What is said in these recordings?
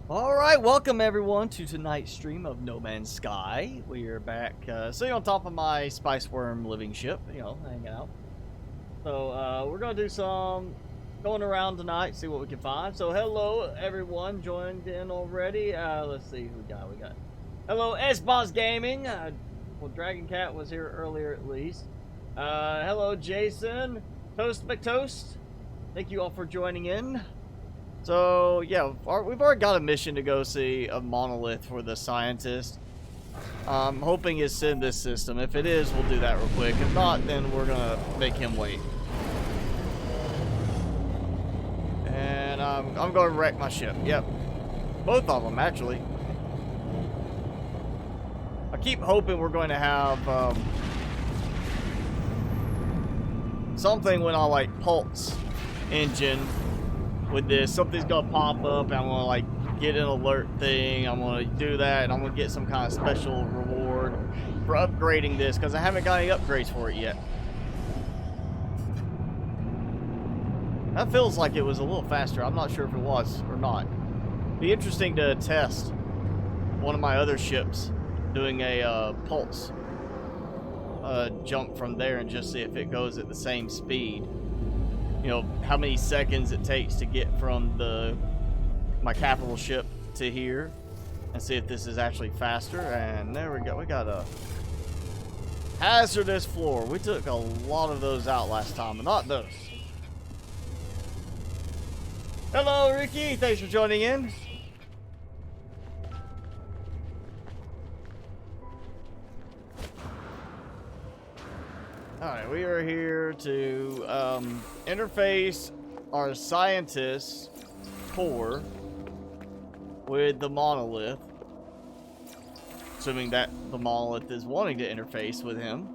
Alright, welcome everyone to tonight's stream of No Man's Sky. We are back sitting on top of my Spice Worm living ship, hanging out. So, we're going to do some going around tonight, see what we can find. So, hello everyone, joined in already. Let's see who we got. Hello, MrSpicyGaming. Well, Dragon Cat was here earlier at least. Hello, Jason. Toast McToast. Thank you all for joining in. So, yeah, we've already got a mission to go see a monolith for the scientist. I'm hoping it's in this system. If it is, we'll do that real quick. If not, then we're gonna make him wait. And I'm going to wreck my ship. Yep. Both of them, actually. I keep hoping we're going to have something when I, like, pulse engine with this. Something's gonna pop up and I'm gonna like get an alert thing. I'm gonna do that and I'm gonna get some kind of special reward for upgrading this because I haven't got any upgrades for it yet. That feels like it was a little faster. I'm not sure if it was or not. Be interesting to test one of my other ships doing a pulse jump from there and just see if it goes at the same speed. You know, how many seconds it takes to get from my capital ship to here, and see if this is actually faster. And there we go. We got a hazardous floor. We took a lot of those out last time, but not those. Hello, Ricky. Thanks for joining in. Alright, we are here to interface our scientist's core with the monolith. Assuming that the monolith is wanting to interface with him.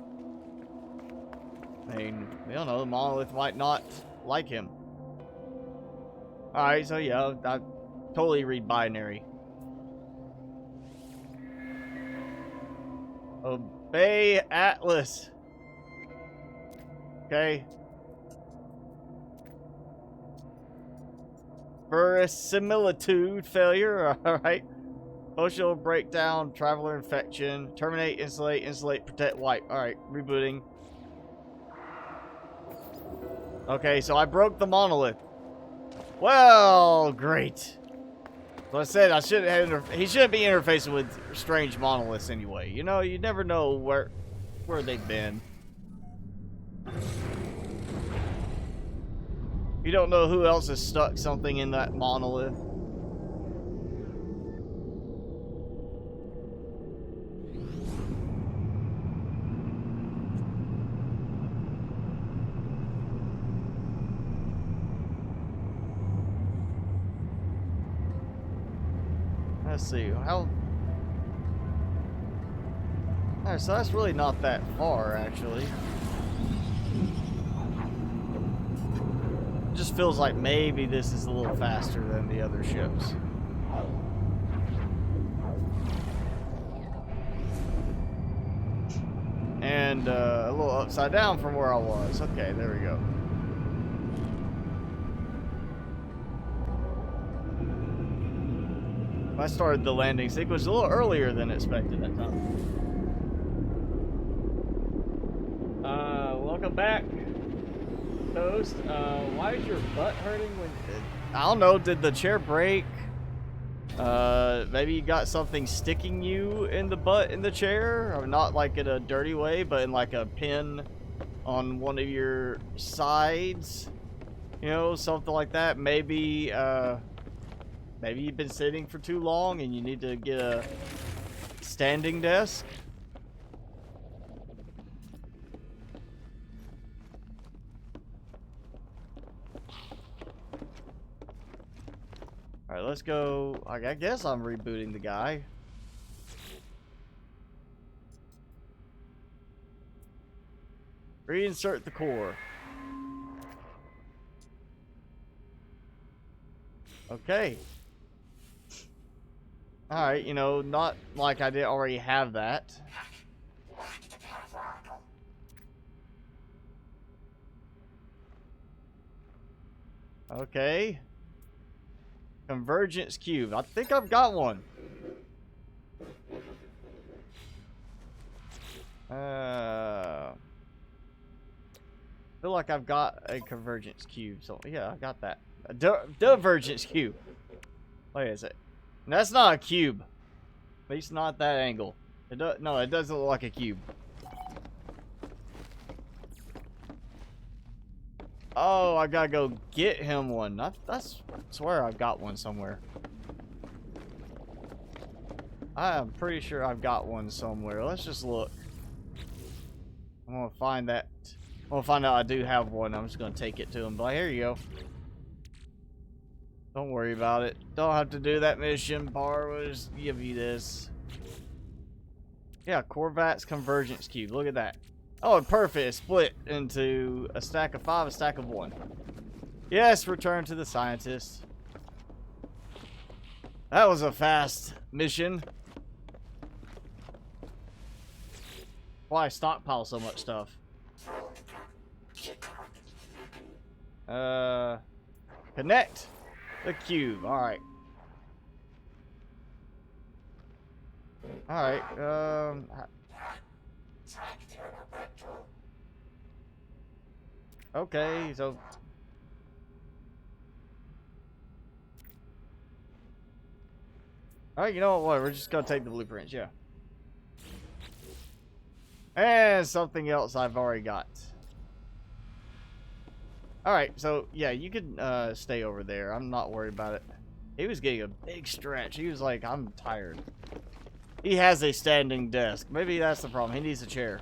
I mean, we don't know, the monolith might not like him. Alright, so yeah, I totally read binary. Obey Atlas. Okay. Verisimilitude failure. Alright. Social breakdown, traveler infection, terminate, insulate, protect, wipe. Alright, rebooting. Okay, so I broke the monolith. Well, great. So I said I shouldn't have he shouldn't be interfacing with strange monoliths anyway. You know, you never know where they've been. You don't know who else has stuck something in that monolith. Let's see, how... Alright, so that's really not that far, actually. Just feels like maybe this is a little faster than the other ships. And a little upside down from where I was. Okay, there we go. I started the landing sequence a little earlier than expected that time. Welcome back. Toast. Why is your butt hurting when... I don't know, did the chair break? Maybe you got something sticking you in the butt in the chair? Or not like in a dirty way, but in like a pin on one of your sides? You know, something like that. Maybe, maybe you've been sitting for too long and you need to get a standing desk? Alright, let's go. I guess I'm rebooting the guy. Reinsert the core. Okay. Alright, you know, not like I did already have that. Okay. Convergence cube. I think I've got one. I feel like I've got a convergence cube. So yeah, I got that. A divergence cube. What is it? That's not a cube. At least not that angle. No, it doesn't look like a cube. Oh, I gotta go get him one. I swear I've got one somewhere. I am pretty sure I've got one somewhere. Let's just look. I'm gonna find that. I'm gonna find out I do have one. I'm just gonna take it to him. But here you go. Don't worry about it. Don't have to do that mission bar. We'll just give you this. Yeah, Corvat's Convergence Cube. Look at that. Oh, perfect. It's split into a stack of 5, a stack of 1. Yes, return to the scientist. That was a fast mission. Why stockpile so much stuff? Connect the cube. Alright. Alright, okay, so alright, you know what? We're just gonna take the blueprints, yeah. And something else I've already got. Alright, so yeah, you can stay over there. I'm not worried about it. He was getting a big stretch. He was like, I'm tired. He has a standing desk. Maybe that's the problem. He needs a chair.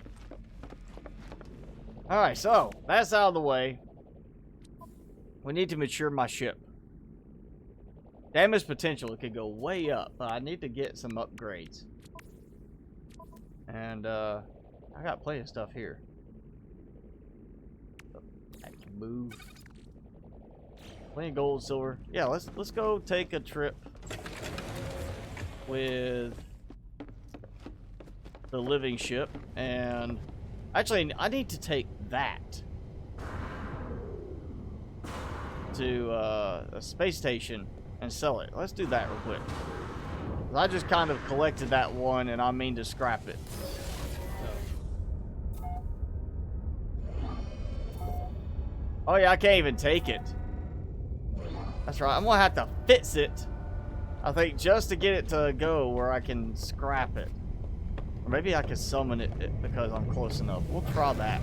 Alright, so that's out of the way. We need to mature my ship. Damage potential, it could go way up, but I need to get some upgrades. And I got plenty of stuff here. I can move. Plenty of gold, silver. Yeah, let's go take a trip with the living ship. And actually, I need to take that to a space station and sell it. Let's do that real quick. I just kind of collected that one, and I mean to scrap it. Oh yeah, I can't even take it. That's right. I'm gonna have to fix it, I think, just to get it to go where I can scrap it. Or maybe I can summon it because I'm close enough. We'll try that.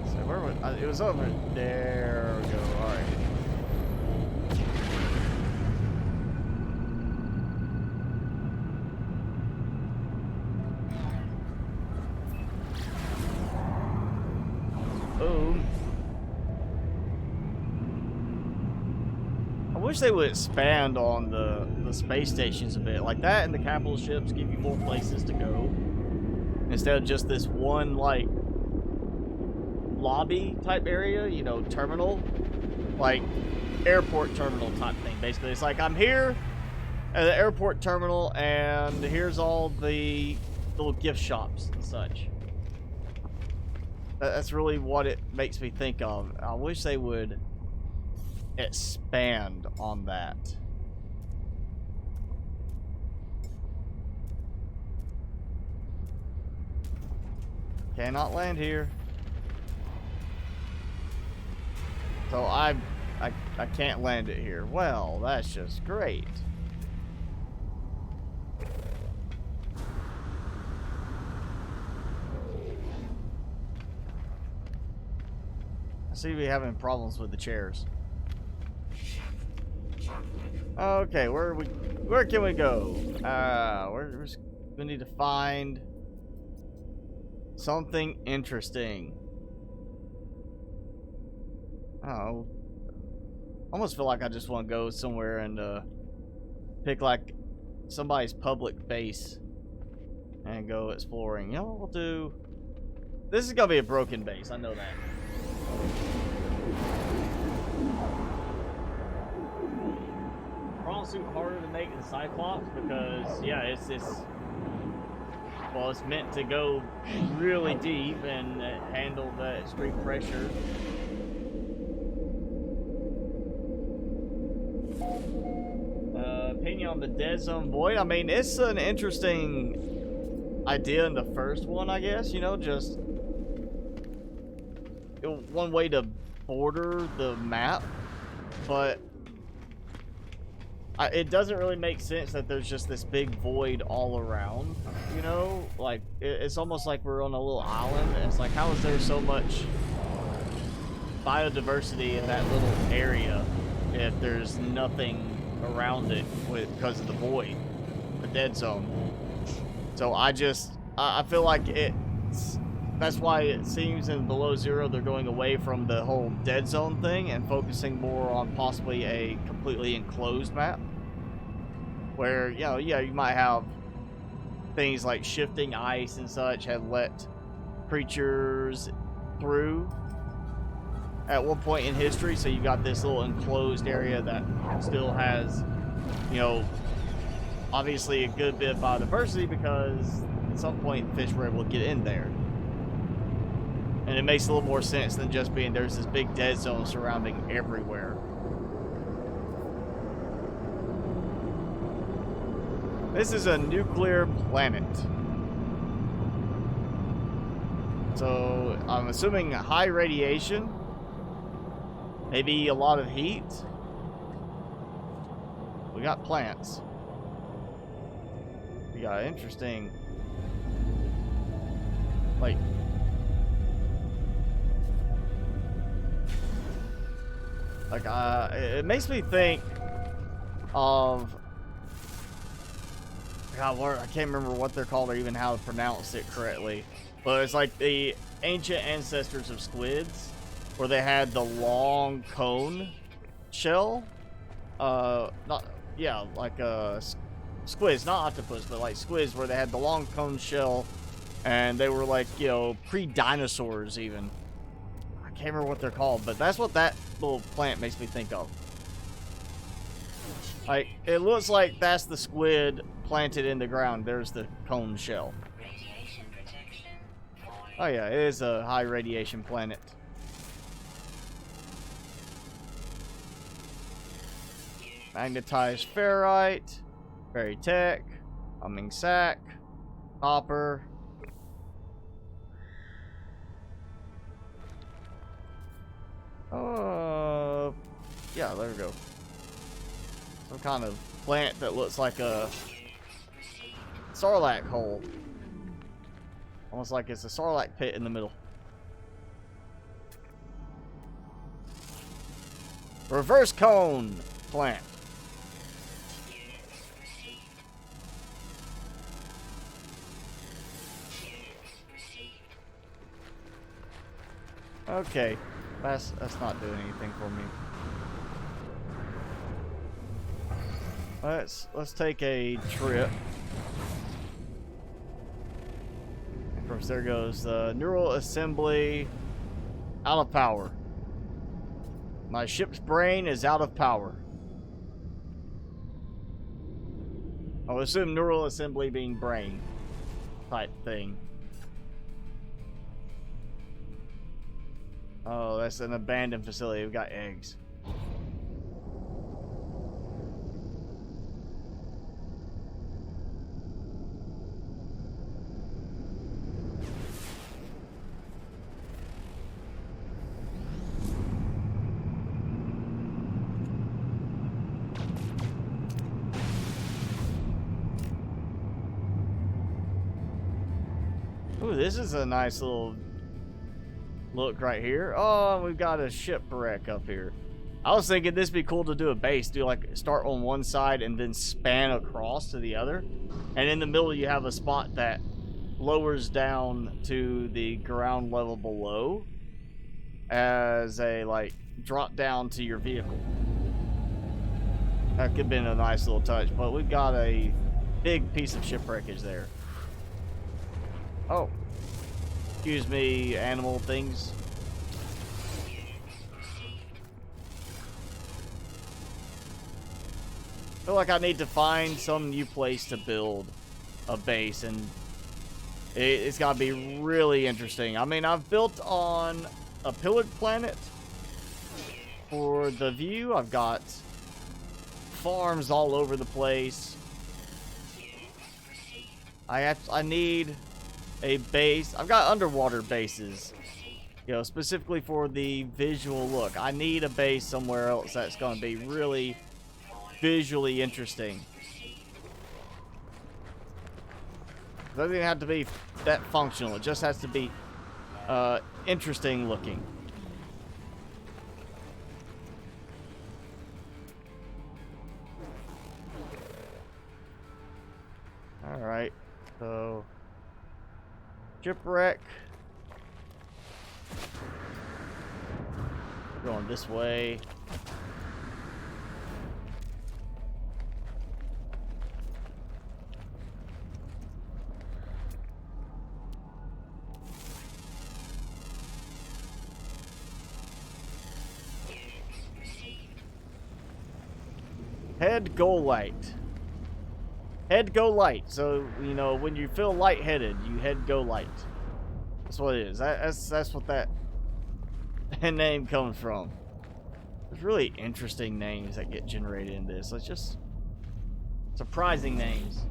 So where was it? Was over there. We go. All right. Boom. I wish they would expand on the space stations a bit. Like that, and the capital ships give you more places to go. Instead of just this one, like, lobby type area, you know, terminal. Like, airport terminal type thing, basically. It's like, I'm here at the airport terminal, and here's all the little gift shops and such. That's really what it makes me think of. I wish they would expand on that. Cannot land here. So I can't land it here. Well, that's just great. I see we having problems with the chairs. Okay, where can we go? We need to find something interesting. Oh, almost feel like I just want to go somewhere and pick like somebody's public base and go exploring. You know what we'll do? This is gonna be a broken base. I know that. Crawl suit harder to make than Cyclops because yeah, it's well, it's meant to go really deep and handle the extreme pressure. Opinion on the dead zone void? I mean, it's an interesting idea in the first one, I guess. You know, just one way to border the map, but it doesn't really make sense that there's just this big void all around, you know? Like, it's almost like we're on a little island, and it's like, how is there so much biodiversity in that little area if there's nothing around it because of the void, the dead zone? So I feel like that's why it seems in Below Zero they're going away from the whole dead zone thing and focusing more on possibly a completely enclosed map where, you know, yeah, you might have things like shifting ice and such had let creatures through at one point in history, so you got this little enclosed area that still has, you know, obviously a good bit of biodiversity because at some point fish were able to get in there. And it makes a little more sense than just being there's this big dead zone surrounding everywhere. This is a nuclear planet. So I'm assuming high radiation. Maybe a lot of heat. We got plants. We got interesting, like, it makes me think of, God, I can't remember what they're called or even how to pronounce it correctly, but it's like the ancient ancestors of squids, where they had the long cone shell, squids, not octopus, but like squids, where they had the long cone shell, and they were like, you know, pre-dinosaurs even. I can't remember what they're called, but that's what that little plant makes me think of. Like, it looks like that's the squid planted in the ground. There's the cone shell. Oh yeah, it is a high radiation planet. Magnetized ferrite, fairy tech, humming sac, copper. Yeah, there we go. Some kind of plant that looks like a sarlacc hole. Almost like it's a sarlacc pit in the middle. Reverse cone plant. Okay, that's not doing anything for me. Let's take a trip. Of course, there goes the neural assembly out of power. My ship's brain is out of power. I'll assume neural assembly being brain type thing. Oh, that's an abandoned facility. We've got eggs. Ooh, this is a nice little look right here. Oh, we've got a shipwreck up here. I was thinking this would be cool to do a base. Do like start on one side and then span across to the other. And in the middle you have a spot that lowers down to the ground level below as a like drop down to your vehicle. That could have been a nice little touch, but we've got a big piece of shipwreckage there. Oh, excuse me, animal things. I feel like I need to find some new place to build a base and It's gotta be really interesting. I mean, I've built on a pillared planet for the view. I've got farms all over the place. I need a base. I've got underwater bases, you know, specifically for the visual look. I need a base somewhere else that's going to be really visually interesting. It doesn't even have to be that functional. It just has to be interesting looking. All right, so shipwreck. Going this way. Head go light. Head go light. So, you know, when you feel lightheaded, you head go light. That's what it is. That's what that name comes from. There's really interesting names that get generated in this. It's just surprising names.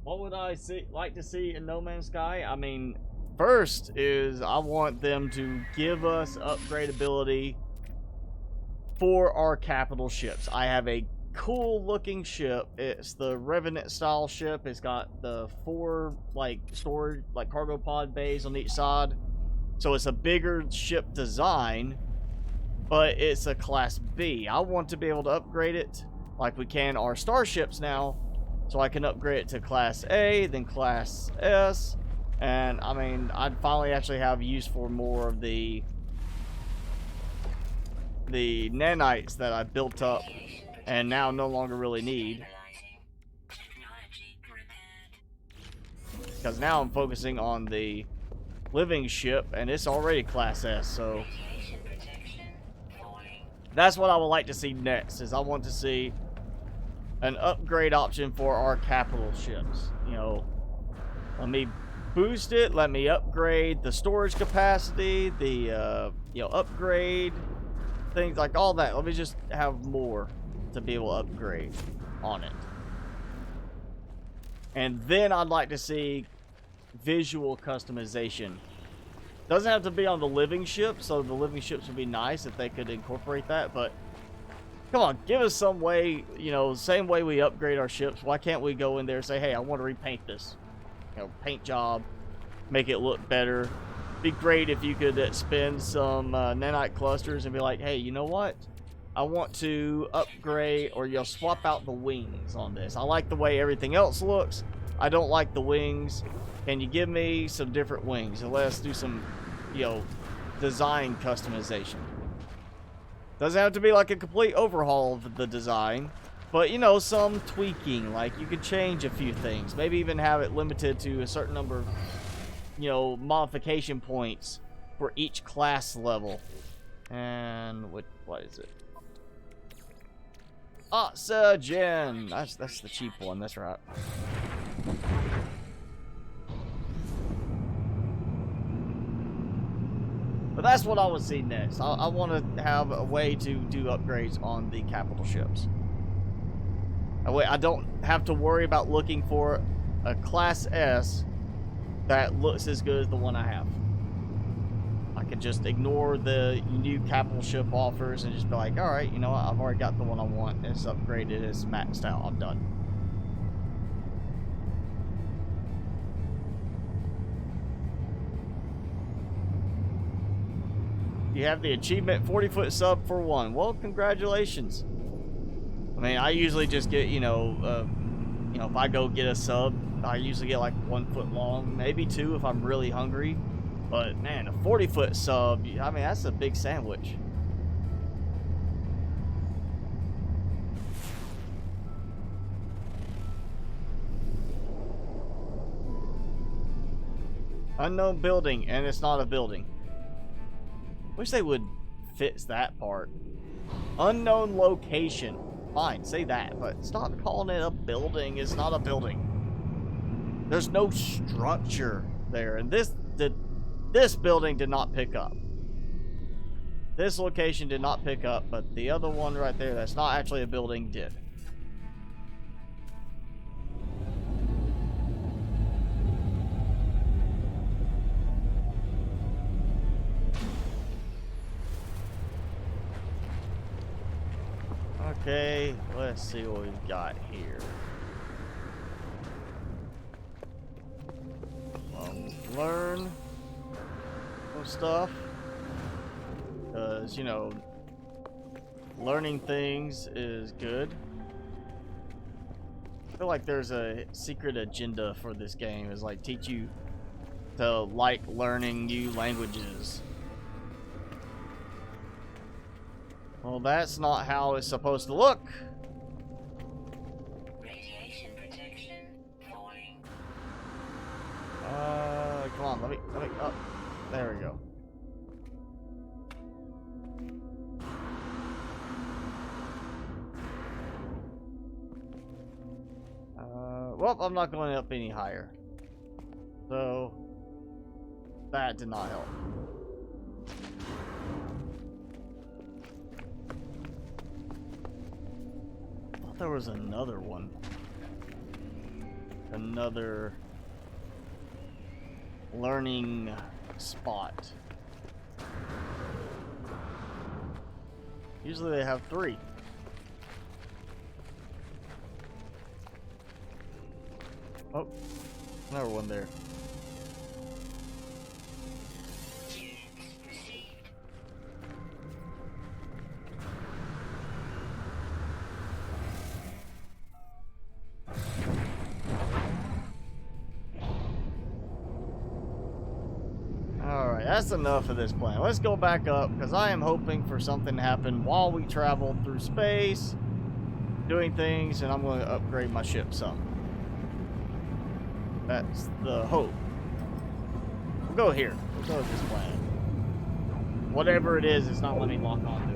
What would I like to see in No Man's Sky? I mean, first is I want them to give us upgradability for our capital ships. I have a cool looking ship. It's the Revenant style ship. It's got the 4 like storage, like cargo pod bays on each side. So it's a bigger ship design, but it's a class B. I want to be able to upgrade it like we can our starships now. So I can upgrade it to class A, then class S. And I mean, I'd finally actually have use for more of the nanites that I built up and now no longer really need. Because now I'm focusing on the living ship and it's already class S, so that's what I would like to see next. Is I want to see an upgrade option for our capital ships. You know, let me boost it, let me upgrade the storage capacity, the you know, upgrade things like all that. Let me just have more to be able to upgrade on it. And then I'd like to see visual customization. Doesn't have to be on the living ship, so the living ships would be nice if they could incorporate that, but come on, give us some way, you know, same way we upgrade our ships. Why can't we go in there and say, hey, I want to repaint this? You know, paint job, make it look better. Be great if you could spend some nanite clusters and be like, hey, you know what? I want to upgrade, or you'll swap out the wings on this. I like the way everything else looks. I don't like the wings. Can you give me some different wings? And let us do some, you know, design customization. Doesn't have to be like a complete overhaul of the design, but, you know, some tweaking. Like, you could change a few things. Maybe even have it limited to a certain number of, you know, modification points for each class level. And what is it? Oxygen. That's the cheap one. That's right. But that's what I would see next. I want to have a way to do upgrades on the capital ships. That way I don't have to worry about looking for a class S that looks as good as the one I have. I could just ignore the new capital ship offers and just be like, alright, you know what, I've already got the one I want. It's upgraded, it's maxed out, I'm done. You have the achievement 40-foot sub for 1. Well, congratulations. I mean, I usually just get, you know, if I go get a sub, I usually get like 1 foot long, maybe 2 if I'm really hungry. But man, a 40-foot sub, I mean, that's a big sandwich. Unknown building, and it's not a building. Wish they would fix that part. Unknown location. Fine, say that, but stop calling it a building. It's not a building. There's no structure there, and this building did not pick up. This location did not pick up, but the other one right there, that's not actually a building, did. Okay, let's see what we've got here. Learn some stuff. Because, you know, learning things is good. I feel like there's a secret agenda for this game. Is like teach you to like learning new languages. Well, that's not how it's supposed to look. Radiation protection falling. Come on, let me, oh, there we go. Well, I'm not going up any higher. So, that did not help. I thought there was another one. Another learning spot. Usually they have 3. Oh, another one there. Alright, that's enough of this plan. Let's go back up, because I am hoping for something to happen while we travel through space, doing things, and I'm going to upgrade my ship some. That's the hope. We'll go here. We'll go with this planet. Whatever it is, it's not letting me lock onto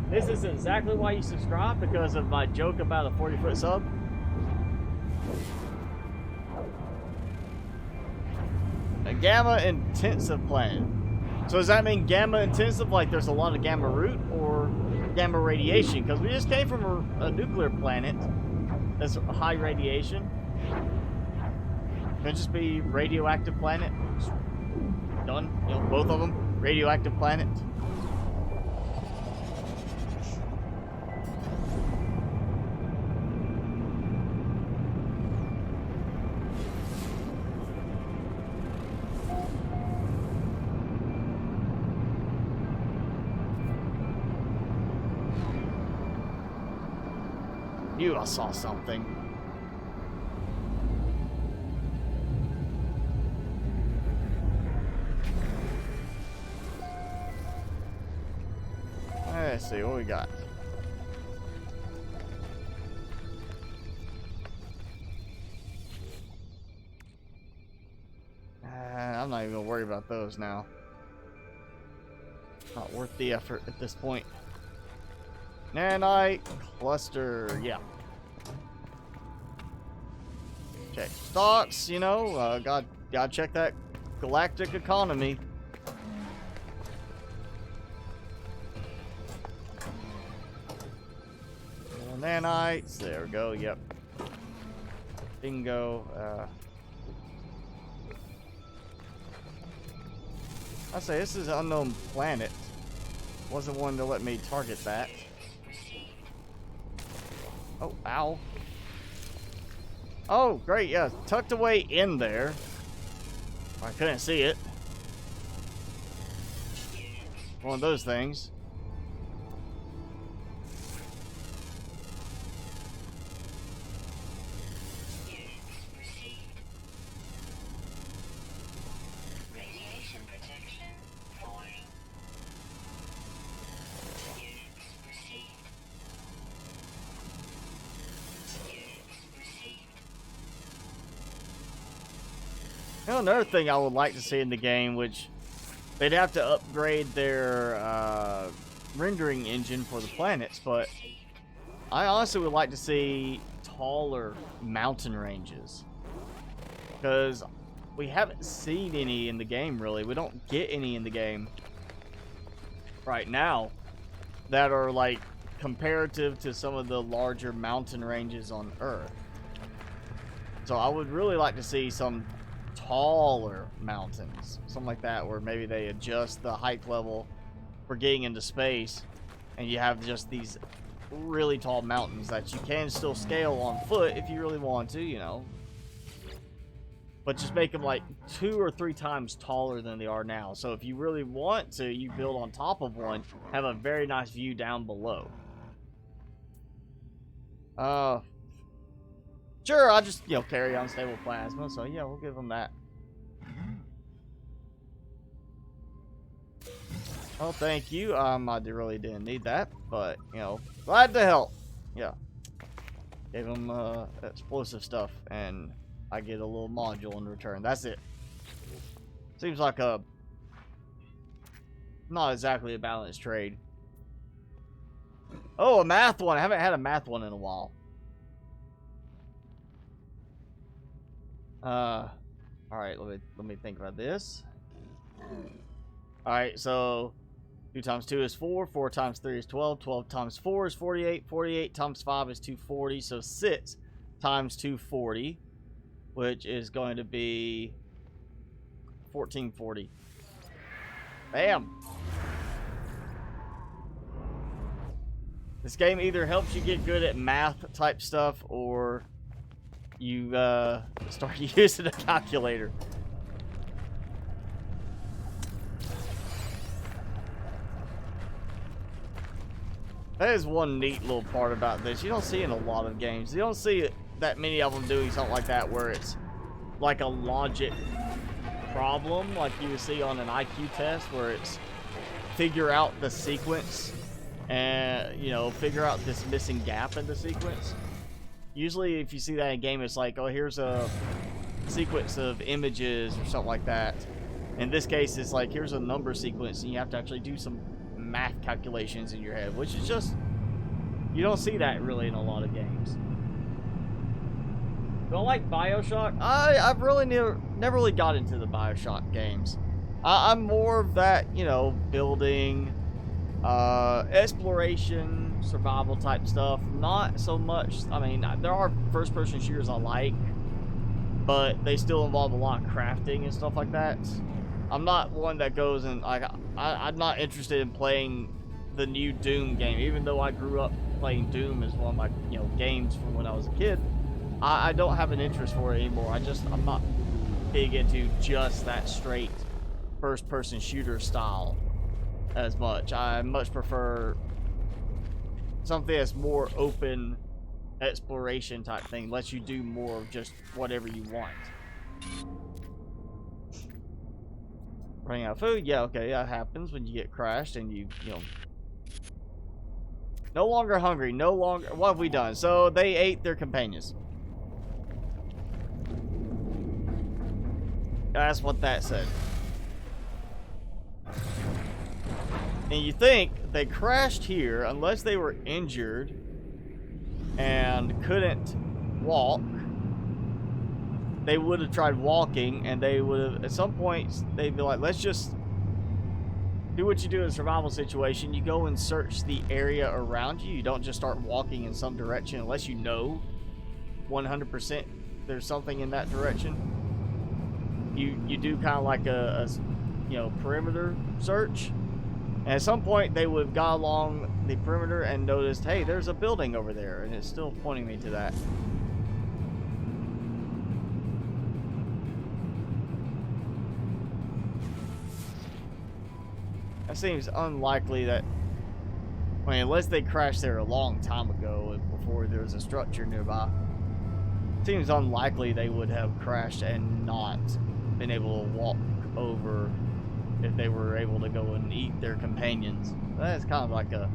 it. This is exactly why you subscribe, because of my joke about a 40-foot sub. A gamma intensive planet. So does that mean gamma intensive, like there's a lot of gamma root, or gamma radiation? Because we just came from a nuclear planet. That's high radiation. Could just be radioactive planet. Just done. You know, both of them. Radioactive planet. I saw something. Let's see what we got. I'm not even gonna worry about those now. Not worth the effort at this point. Nanite cluster, yeah. Check stocks, you know, gotta check that galactic economy. More nanites, there we go, yep. Bingo, I say this is an unknown planet. Wasn't one to let me target that. Oh, ow. Oh, great, yeah, tucked away in there. I couldn't see it. One of those things. You know, another thing I would like to see in the game, which they'd have to upgrade their rendering engine for the planets, but I honestly would like to see taller mountain ranges, because we haven't seen any in the game, really. We don't get any in the game right now that are like comparative to some of the larger mountain ranges on Earth. So I would really like to see some taller mountains, something like that, where maybe they adjust the height level for getting into space, and you have just these really tall mountains that you can still scale on foot if you really want to, you know. But just make them like 2 or 3 times taller than they are now. So if you really want to, you build on top of one, have a very nice view down below. Sure, I'll just, you know, carry unstable plasma. So yeah, we'll give them that. Oh, thank you. I really didn't need that, but you know, glad to help. Yeah, gave them explosive stuff, and I get a little module in return. That's it. Seems like a not exactly a balanced trade. Oh, a math one. I haven't had a math one in a while. All right, let me think about this. All right, so 2 times 2 is 4. 4 times 3 is 12. 12 times 4 is 48. 48 times 5 is 240. So 6 times 240, which is going to be 1440. Bam. This game either helps you get good at math type stuff, or you start using a calculator. That is one neat little part about this. You don't see in a lot of games. You don't see that many of them doing something like that, where it's like a logic problem, like you would see on an IQ test, where it's figure out the sequence and, you know, figure out this missing gap in the sequence. Usually if you see that in a game, it's like, oh, here's a sequence of images or something like that. In this case, it's like, here's a number sequence, and you have to actually do some math calculations in your head, which is just, you don't see that really in a lot of games. Do I like BioShock? I've really never really got into the BioShock games. I'm more of that, you know, building, exploration, survival type stuff. Not so much, I mean, there are first-person shooters I like, but they still involve a lot of crafting and stuff like that. I'm not one that goes and, like, I'm not interested in playing the new Doom game, even though I grew up playing Doom as one of my, you know, games from when I was a kid. I don't have an interest for it anymore. I'm not big into just that straight first-person shooter style as much. I much prefer something that's more open exploration type thing, lets you do more of just whatever you want. Running out of food? Yeah, okay, that happens when you get crashed and you know, no longer hungry, no longer, what have we done? So they ate their companions. That's what that said. And you think they crashed here unless they were injured and couldn't walk. They would have tried walking, and they would have, at some point, they'd be like, let's just do what you do in a survival situation. You go and search the area around you. You don't just start walking in some direction unless you know 100% there's something in that direction. You do kind of like a you know, perimeter search. And at some point, they would have got along the perimeter and noticed, hey, there's a building over there, and it's still pointing me to that. It seems unlikely that, I mean, unless they crashed there a long time ago before there was a structure nearby, it seems unlikely they would have crashed and not been able to walk over if they were able to go and eat their companions. That's kind of like a,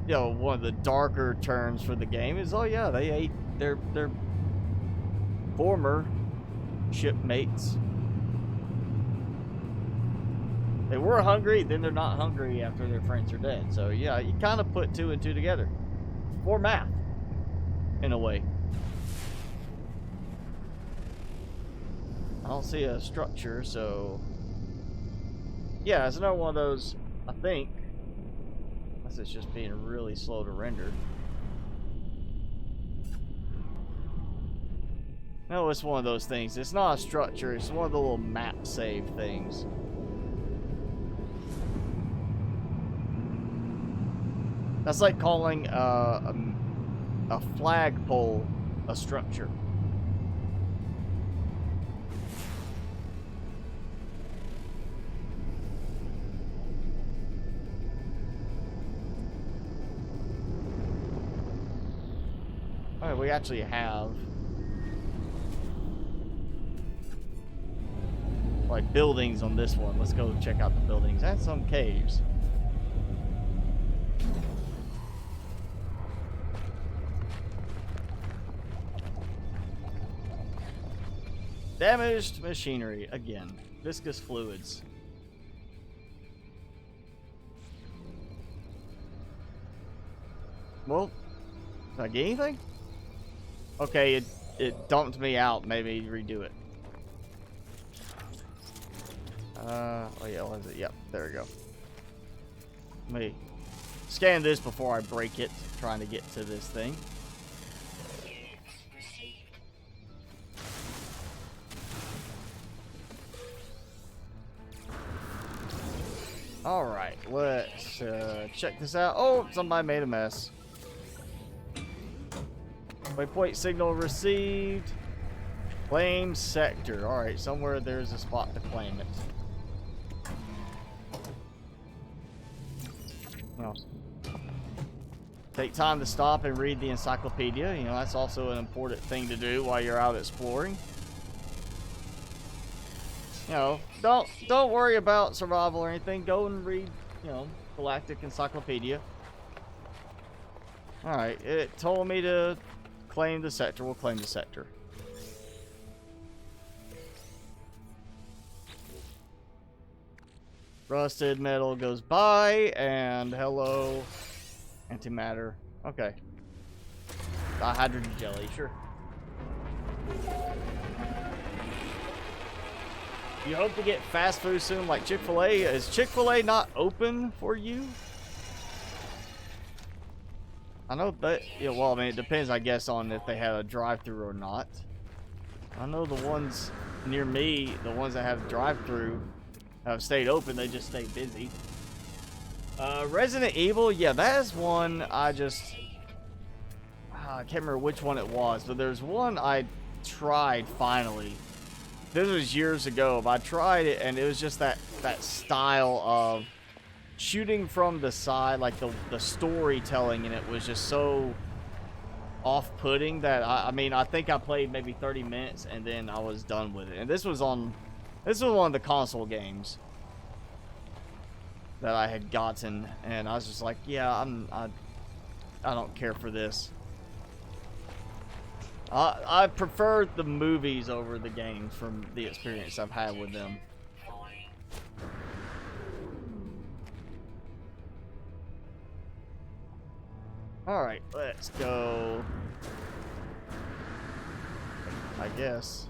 you know, one of the darker terms for the game is, oh yeah, they ate their former shipmates. They were hungry, then they're not hungry after their friends are dead. So yeah, you kind of put 2 and 2 together. For math, in a way. I don't see a structure, so... Yeah, it's another one of those, I think. Unless it's just being really slow to render. No, it's one of those things. It's not a structure, it's one of the little map save things. That's like calling a flagpole a structure. Alright, we actually have like buildings on this one. Let's go check out the buildings and some caves. Damaged machinery again. Viscous fluids. Well, did I get anything? Okay, it dumped me out. Maybe redo it. Oh yeah, what is it? Yep, there we go. Let me scan this before I break it, trying to get to this thing. Alright, let's check this out. Oh, somebody made a mess. Waypoint signal received. Claim sector. Alright, somewhere there's a spot to claim it. Well, take time to stop and read the encyclopedia. You know, that's also an important thing to do while you're out exploring. You know, don't worry about survival or anything. Go and read, you know, Galactic Encyclopedia. Alright, it told me to claim the sector. We'll claim the sector. Rusted metal goes by, and hello, antimatter. Okay. Dihydrogen jelly, sure. You hope to get fast food soon like Chick-fil-A. Is Chick-fil-A not open for you? I know that, yeah, well, I mean, it depends, I guess, on if they have a drive-thru or not. I know the ones near me, the ones that have drive-thru, have stayed open. They just stay busy. Resident Evil, yeah, that is one I just... I can't remember which one it was, but there's one I tried finally. This was years ago, but I tried it, and it was just that style of shooting from the side, like the storytelling in it was just so off-putting that I mean, I think I played maybe 30 minutes and then I was done with it. And this was one of the console games that I had gotten, and I was just like, yeah, I don't care for this. I prefer the movies over the games from the experience I've had with them. Alright, let's go. I guess.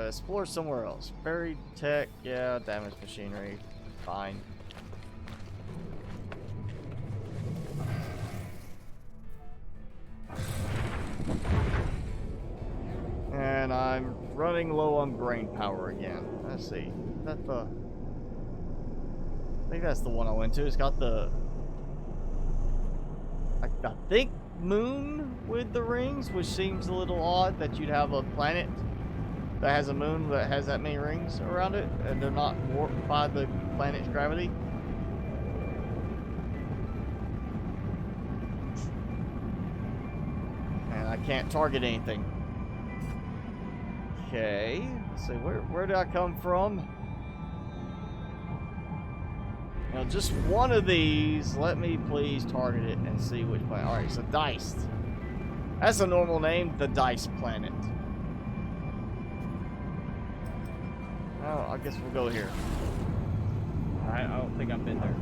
Explore somewhere else. Buried tech, yeah, damaged machinery. Fine. And I'm running low on brain power again. Let's see. Is that the... I think that's the one I went to. It's got the... I think moon with the rings, which seems a little odd that you'd have a planet that has a moon that has that many rings around it, and they're not warped by the planet's gravity. And I can't target anything. Okay, let's see, where did I come from? Now, just one of these, let me please target it and see which planet. Alright, so Diced. That's a normal name, the Dice Planet. Oh, I guess we'll go here. I don't think I've been there.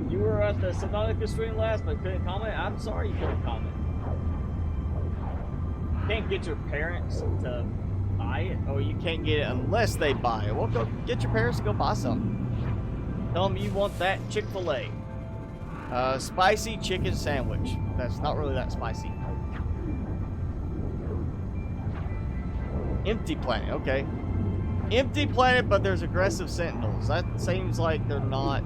You were at the Sentinel stream last, but couldn't comment. I'm sorry you couldn't comment. You can't get your parents to buy it, or you can't get it unless they buy it. Well, go get your parents to go buy something. Tell them you want that Chick-fil-A. Spicy chicken sandwich. That's not really that spicy. Empty planet, okay. Empty planet, but there's aggressive sentinels. That seems like they're not...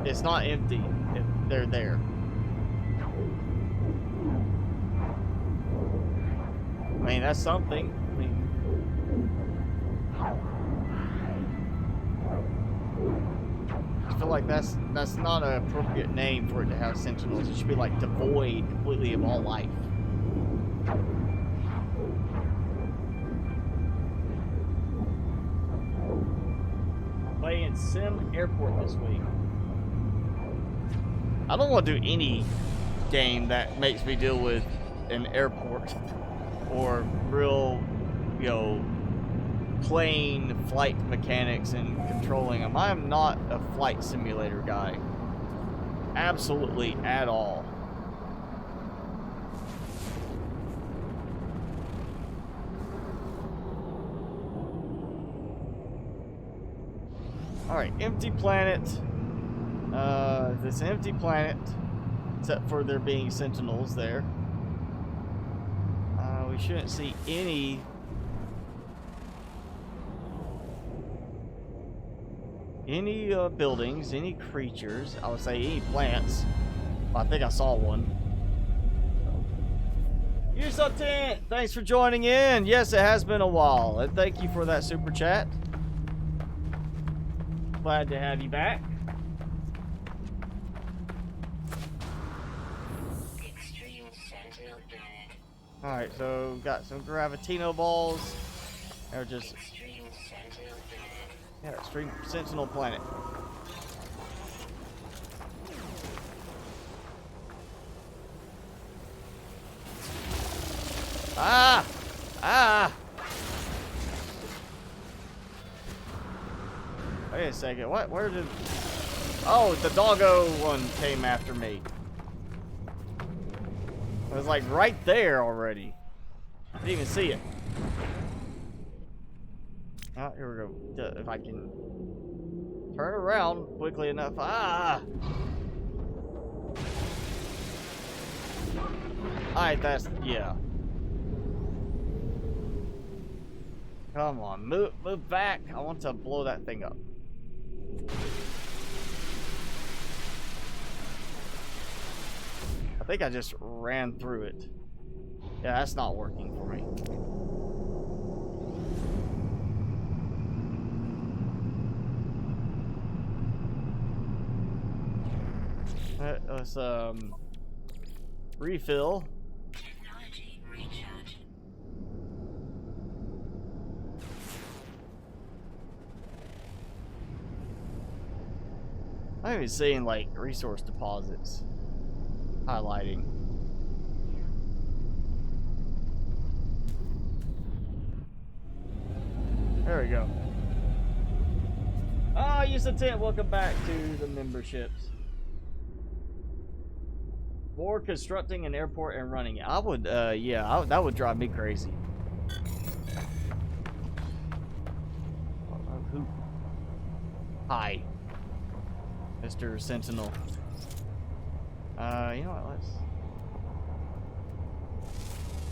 It's not empty if they're there. I mean, that's something. I mean... I feel like that's not an appropriate name for it to have sentinels. It should be like devoid completely of all life. Playing Sim Airport this week. I don't want to do any game that makes me deal with an airport or real, you know, plane flight mechanics and controlling them. I am not a flight simulator guy. Absolutely at all. Alright, empty planet. This empty planet, except for there being sentinels there. We shouldn't see any buildings, any creatures. I would say any plants. I think I saw one. You saw Tent! Thanks for joining in. Yes, it has been a while, and thank you for that super chat. Glad to have you back. Extreme Sentinel planet. Alright, so got some Gravitino balls. They're just... Extreme Sentinel planet. Yeah, Extreme Sentinel planet. Ah! Ah! Wait a second. What? Where did... Oh, the doggo one came after me. It was like right there already. I didn't even see it. Oh, here we go. If I can turn around quickly enough. Ah! Alright, that's... Yeah. Come on, move back. I want to blow that thing up. I think I just ran through it. Yeah, that's not working for me. Let's refill. Technology recharge. I'm even seeing like resource deposits highlighting. There we go. Oh, you said 10. Welcome back to the memberships. More constructing an airport and running it. I would, yeah, that would drive me crazy. Who? Hi, Mr. Sentinel. You know what? Let's.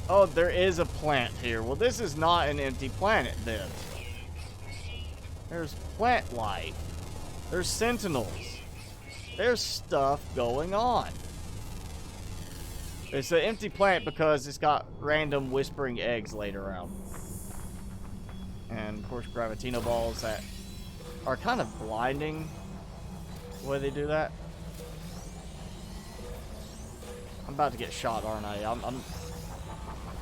Oh, there is a plant here. Well, this is not an empty planet then. There's plant life. There's sentinels. There's stuff going on. It's an empty planet because it's got random whispering eggs laid around. And of course Gravitino balls that are kind of blinding the way they do that. I'm about to get shot, aren't I?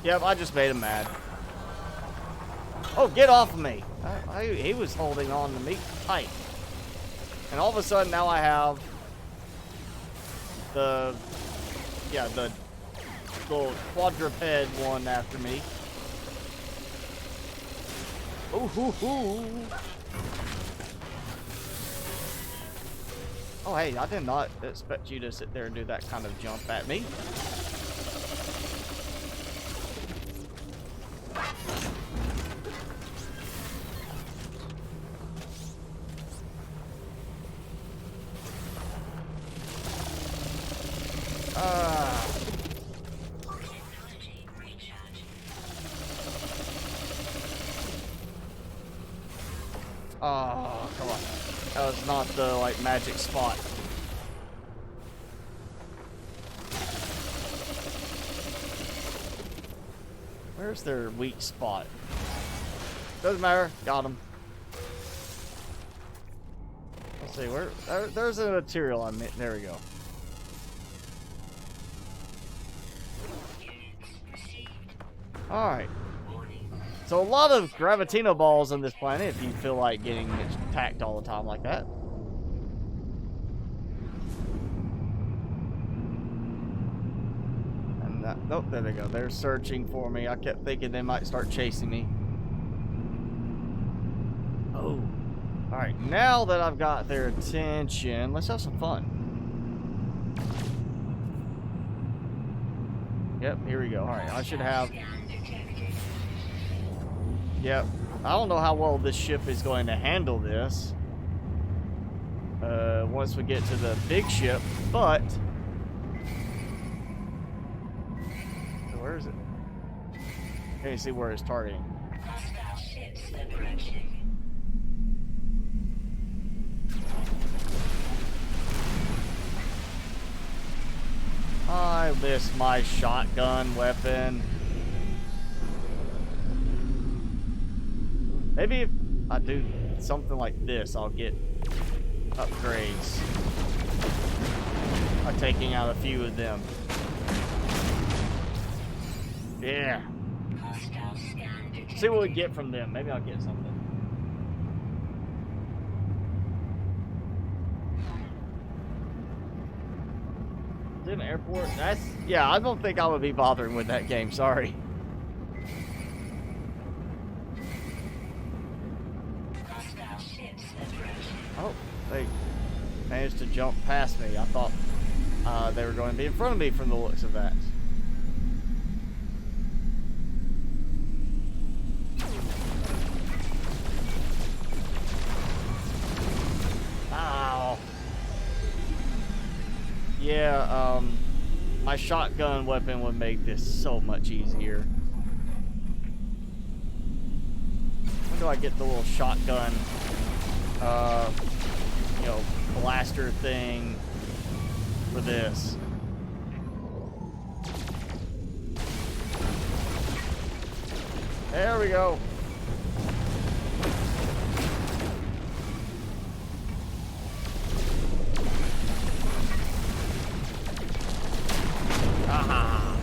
Yep, I just made him mad. Oh, get off of me. He was holding on to me tight. And all of a sudden now I have the little quadruped one after me. Ooh, hoo, hoo. Oh, hey, I did not expect you to sit there and do that kind of jump at me. Technology recharge. Oh, come on. That was not the, like, magic spot. Where's their weak spot? Doesn't matter. Got him. Let's see, where... there's a material on it. There we go. Units received. Alright. Warning. So a lot of Gravitino balls on this planet if you feel like getting attacked all the time like that. And that, nope, there they go. They're searching for me. I kept thinking they might start chasing me. Oh. Alright, now that I've got their attention, let's have some fun. Yep, here we go. Alright, I should have... Scan detected. Yep. I don't know how well this ship is going to handle this. Once we get to the big ship, but... So where is it? Can you see where it's targeting? Hostile ships approaching. I missed my shotgun weapon. Maybe if I do something like this, I'll get upgrades by taking out a few of them. Yeah. Hostile scan detected. See what we get from them. Maybe I'll get something. Sim Airport? That's... yeah, I don't think I would be bothering with that game. Sorry. Hostile ships approaching. Oh, they managed to jump past me. I thought they were going to be in front of me from the looks of that. Ow. Yeah, my shotgun weapon would make this so much easier. When do I get the little shotgun, you know, blaster thing for this? There we go. Aha.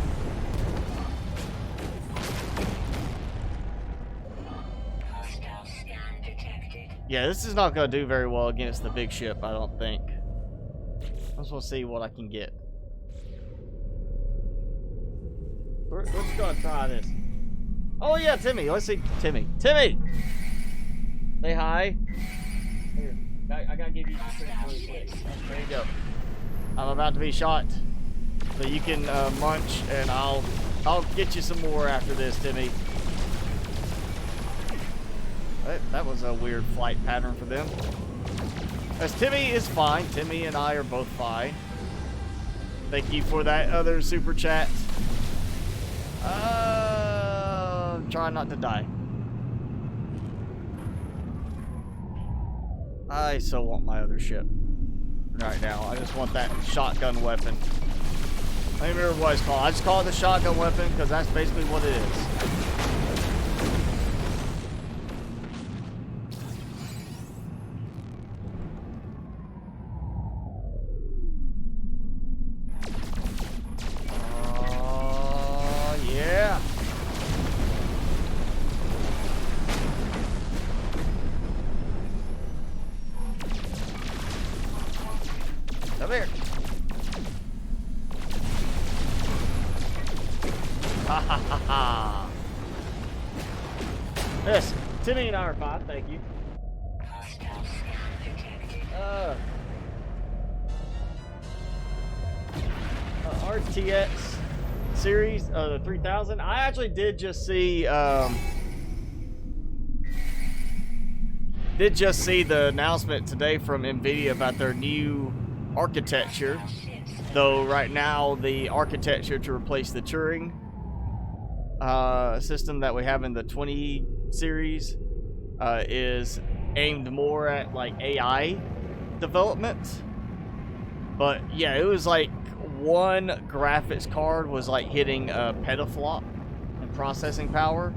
Hostile scan detected. Yeah, this is not going to do very well against the big ship, I don't think. I just want to see what I can get. We're just going to try this. Oh, yeah, Timmy. Let's see Timmy. Timmy! Say hi. Here. I got to give you some really quick. There you go. I'm about to be shot. So you can munch, and I'll get you some more after this, Timmy. That was a weird flight pattern for them. As Timmy is fine. Timmy and I are both fine. Thank you for that other super chat. Try not to die. I so want my other ship right now. I just want that shotgun weapon. I don't remember what it's called. I just call it the shotgun weapon because that's basically what it is. Yeah. Come here. Yes, Timmy and I are fine, thank you. Hostile scan detected. RTX series, the 3000. I actually did just see the announcement today from NVIDIA about their new architecture. Though right now the architecture to replace the Turing system that we have in the 20 series is aimed more at like AI development. But yeah, it was like one graphics card was like hitting a petaflop in processing power.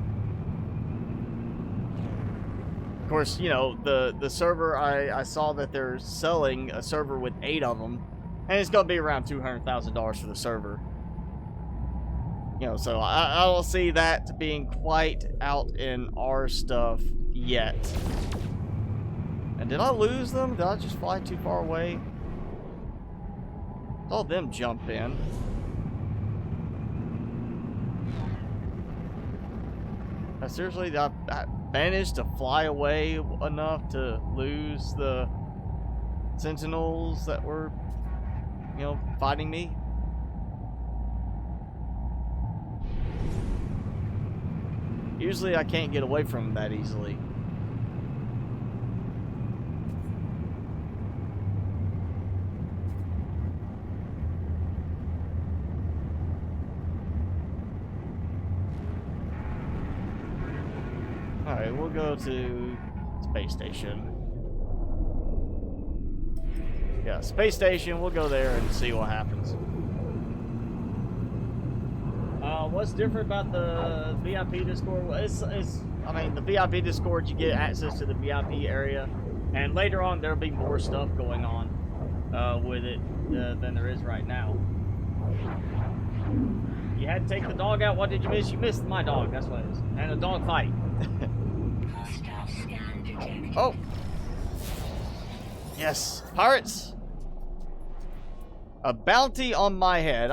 Of course, you know, the server, I saw that they're selling a server with 8 of them, and it's going to be around $200,000 for the server. You know, so I don't see that being quite out in our stuff yet. And did I lose them? Did I just fly too far away? Saw them jump in. Seriously, I managed to fly away enough to lose the Sentinels that were, you know, fighting me. Usually I can't get away from them that easily. Alright, we'll go to Space Station. Yeah, Space Station, we'll go there and see what happens. What's different about the VIP Discord? I mean, the VIP Discord, you get access to the VIP area, and later on there'll be more stuff going on with it than there is right now. You had to take the dog out. What did you miss? You missed my dog. That's what it is. And a dog fight. Hostile scan detected. Oh. Yes. Pirates. A bounty on my head.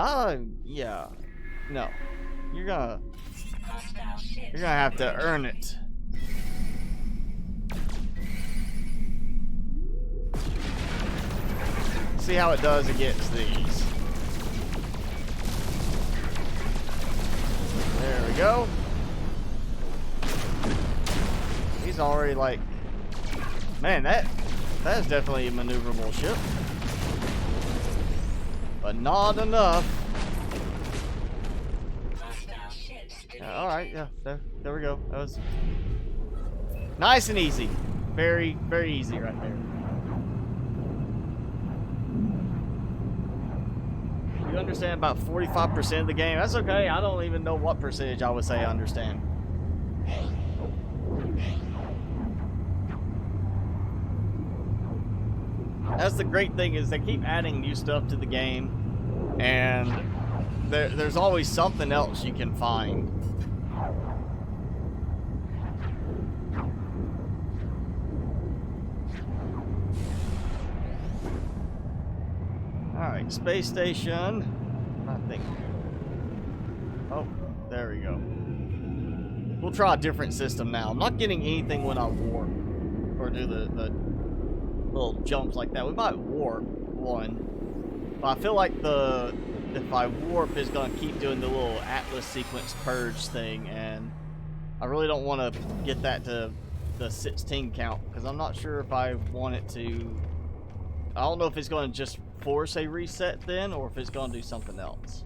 Yeah. No. You're gonna have to earn it. See how it does against these. There we go. He's already like, man, that is definitely a maneuverable ship, but not enough. All right, yeah, there we go. That was nice and easy, very, very easy right there. You understand about 45% of the game. That's okay. I don't even know what percentage I would say I understand. That's the great thing, is they keep adding new stuff to the game, and there's always something else you can find. Alright, space station. I think. Oh, there we go. We'll try a different system now. I'm not getting anything when I warp or do the little jumps like that. We might warp one, but I feel like if I warp is gonna keep doing the little Atlas sequence purge thing, and I really don't want to get that to the 16 count because I'm not sure if I want it to. I don't know if it's going to just force a reset then, or if it's going to do something else.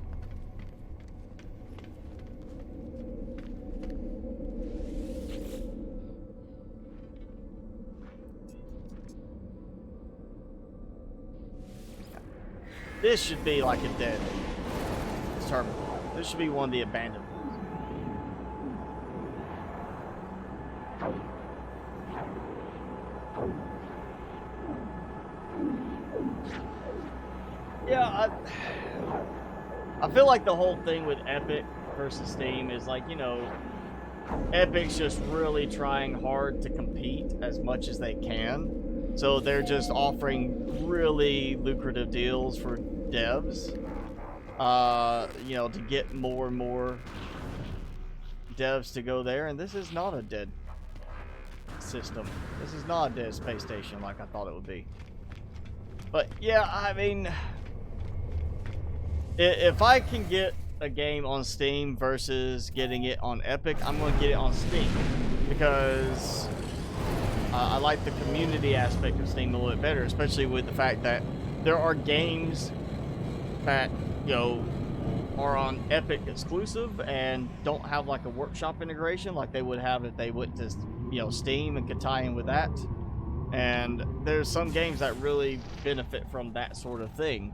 This should be like a dead terminal. This should be one of the abandoned ones. Yeah, I feel like the whole thing with Epic versus Steam is like, you know, Epic's just really trying hard to compete as much as they can. So they're just offering really lucrative deals for devs, you know, to get more and more devs to go there. And this is not a dead system. This is not a dead space station like I thought it would be. But yeah, I mean, if I can get a game on Steam versus getting it on Epic, I'm going to get it on Steam because I like the community aspect of Steam a little bit better, especially with the fact that there are games that, you know, are on Epic exclusive and don't have like a workshop integration like they would have if they went to, you know, Steam and could tie in with that. And there's some games that really benefit from that sort of thing.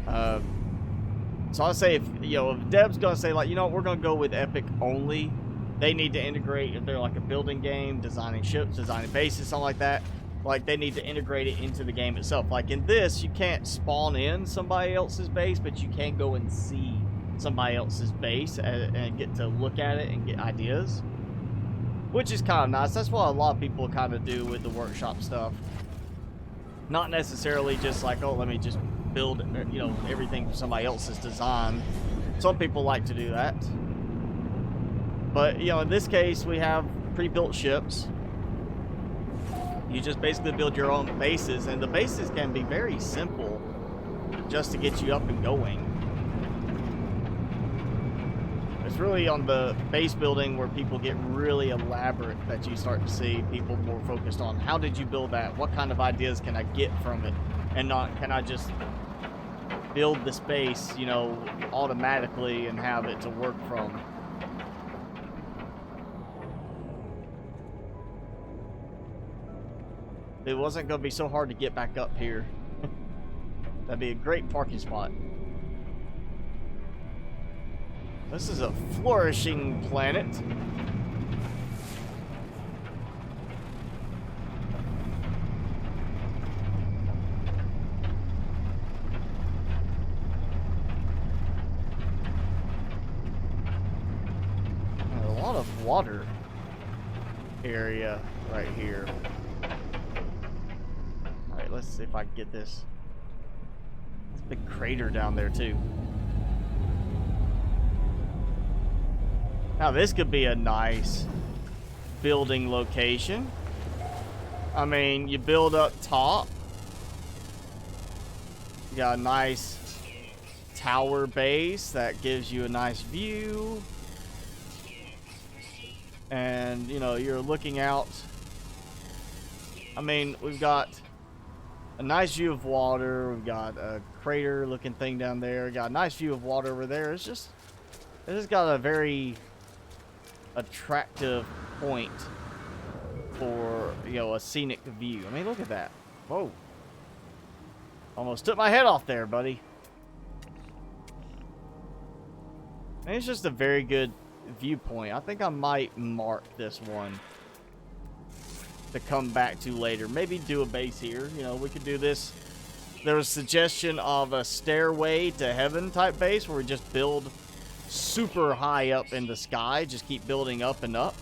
So I'll say if, you know, if Deb's gonna say like, you know, we're gonna go with Epic only, they need to integrate, if they're like a building game, designing ships, designing bases, something like that, like they need to integrate it into the game itself. Like in this, you can't spawn in somebody else's base, but you can go and see somebody else's base and get to look at it and get ideas, which is kind of nice. That's what a lot of people kind of do with the workshop stuff. Not necessarily just like, oh, let me just build, you know, everything from somebody else's design. Some people like to do that. But, you know, in this case, we have pre-built ships. You just basically build your own bases, and the bases can be very simple just to get you up and going. It's really on the base building where people get really elaborate that you start to see people more focused on how did you build that? What kind of ideas can I get from it? And not, can I just build the space, you know, automatically and have it to work from? It wasn't going to be so hard to get back up here. That'd be a great parking spot. This is a flourishing planet. A lot of water area right here. Alright, let's see if I can get this. There's a big crater down there too. Now this could be a nice building location. I mean, you build up top. You got a nice tower base that gives you a nice view. And, you know, you're looking out. I mean, we've got a nice view of water. We've got a crater looking thing down there. We've got a nice view of water over there. It's just got a very attractive point for, you know, a scenic view. I mean, look at that. Whoa. Almost took my head off there, buddy. I mean, it's just a very good viewpoint. I think I might mark this one to come back to later. Maybe do a base here. You know, we could do this. There was a suggestion of a stairway to heaven type base where we just build super high up in the sky, just keep building up and up,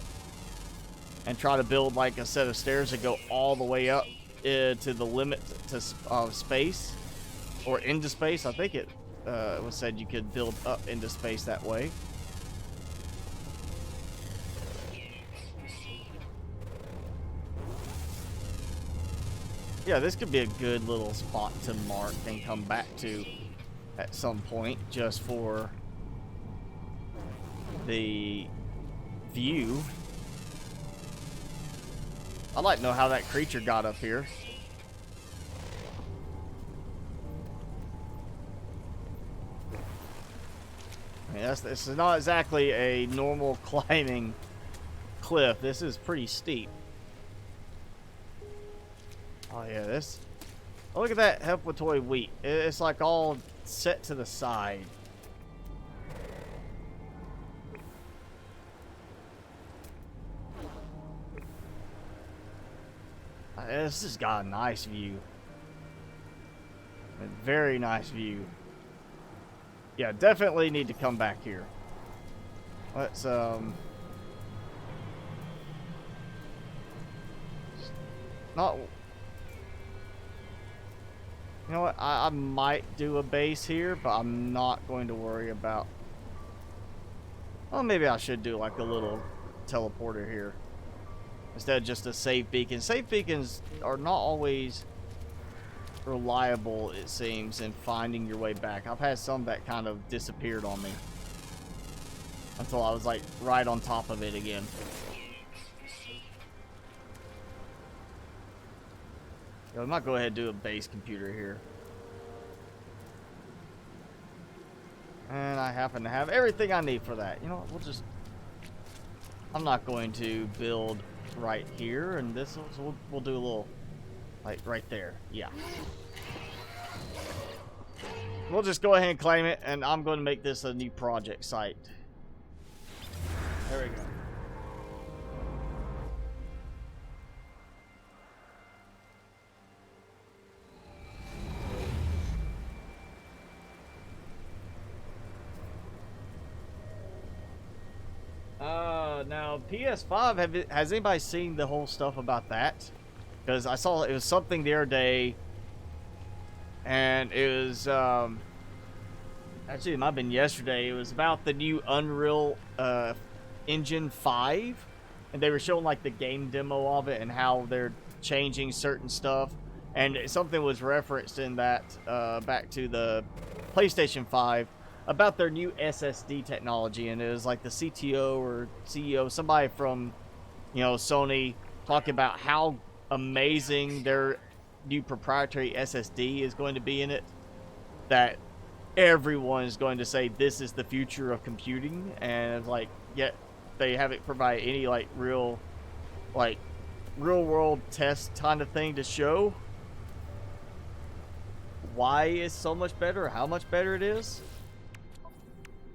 and try to build like a set of stairs that go all the way up to the limit of space, or into space. I think it was said you could build up into space that way. Yeah, this could be a good little spot to mark and come back to at some point, just for the view. I'd like to know how that creature got up here. I mean, this is not exactly a normal climbing cliff. This is pretty steep. Oh yeah, this. Oh, look at that hepatoid wheat. It's like all set to the side. This has got a nice view. A very nice view. Yeah, definitely need to come back here. Let's not. You know what? I might do a base here, but I'm not going to worry about. Well, maybe I should do like a little teleporter here. instead of just a save beacon. Save beacons are not always reliable, it seems, in finding your way back. I've had some that kind of disappeared on me until I was like right on top of it again. Yo, I might go ahead and do a base computer here. And I happen to have everything I need for that. You know what, we'll just... I'm not going to build right here, and this we'll do a little, like, right there. Yeah. We'll just go ahead and claim it, and I'm going to make this a new project site. There we go. Now PS5, has anybody seen the whole stuff about that? Because I saw it was something the other day, and it was actually it might have been yesterday. It was about the new Unreal Engine 5, and they were showing like the game demo of it and how they're changing certain stuff, and something was referenced in that back to the PlayStation 5 about their new SSD technology, and it was like the CTO or CEO, somebody from, you know, Sony, talking about how amazing their new proprietary SSD is going to be in it, that everyone is going to say this is the future of computing, and it's like, yet they haven't provided any like real world test kind of thing to show why it's so much better, how much better it is.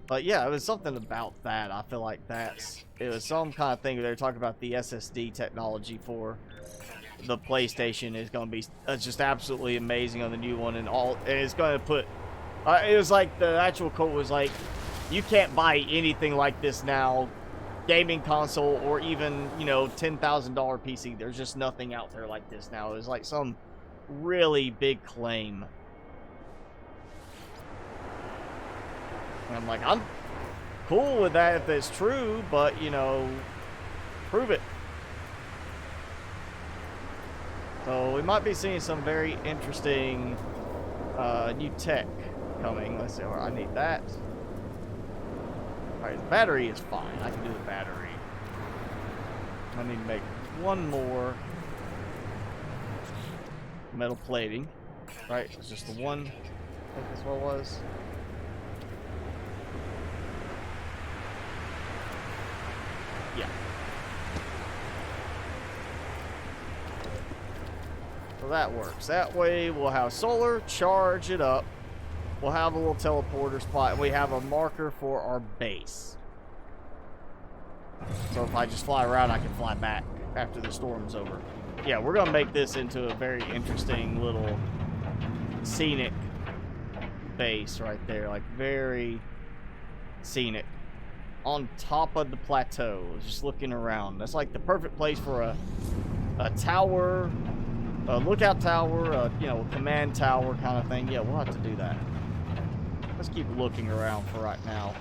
But yeah, it was something about that. I feel like it was some kind of thing where they were talking about the SSD technology for the PlayStation is going to be just absolutely amazing on the new one, and it's going to put. It was like the actual quote was like, "You can't buy anything like this now, gaming console or even, you know, $10,000 PC. There's just nothing out there like this now." It was like some really big claim. And I'm like, I'm cool with that if it's true, but, you know, prove it. So we might be seeing some very interesting new tech coming. Let's see, I need that. Alright, the battery is fine. I can do the battery. I need to make one more metal plating. Right, it's just the one. I think that's what it was. Yeah. So that works. That way we'll have solar, charge it up. We'll have a little teleporter spot, and we have a marker for our base. So if I just fly around, I can fly back after the storm's over. Yeah, we're going to make this into a very interesting little scenic base right there. Like, very scenic. On top of the plateau, just looking around. That's like the perfect place for a tower, a lookout tower, you know, a command tower kind of thing. Yeah, we'll have to do that. Let's keep looking around for right now.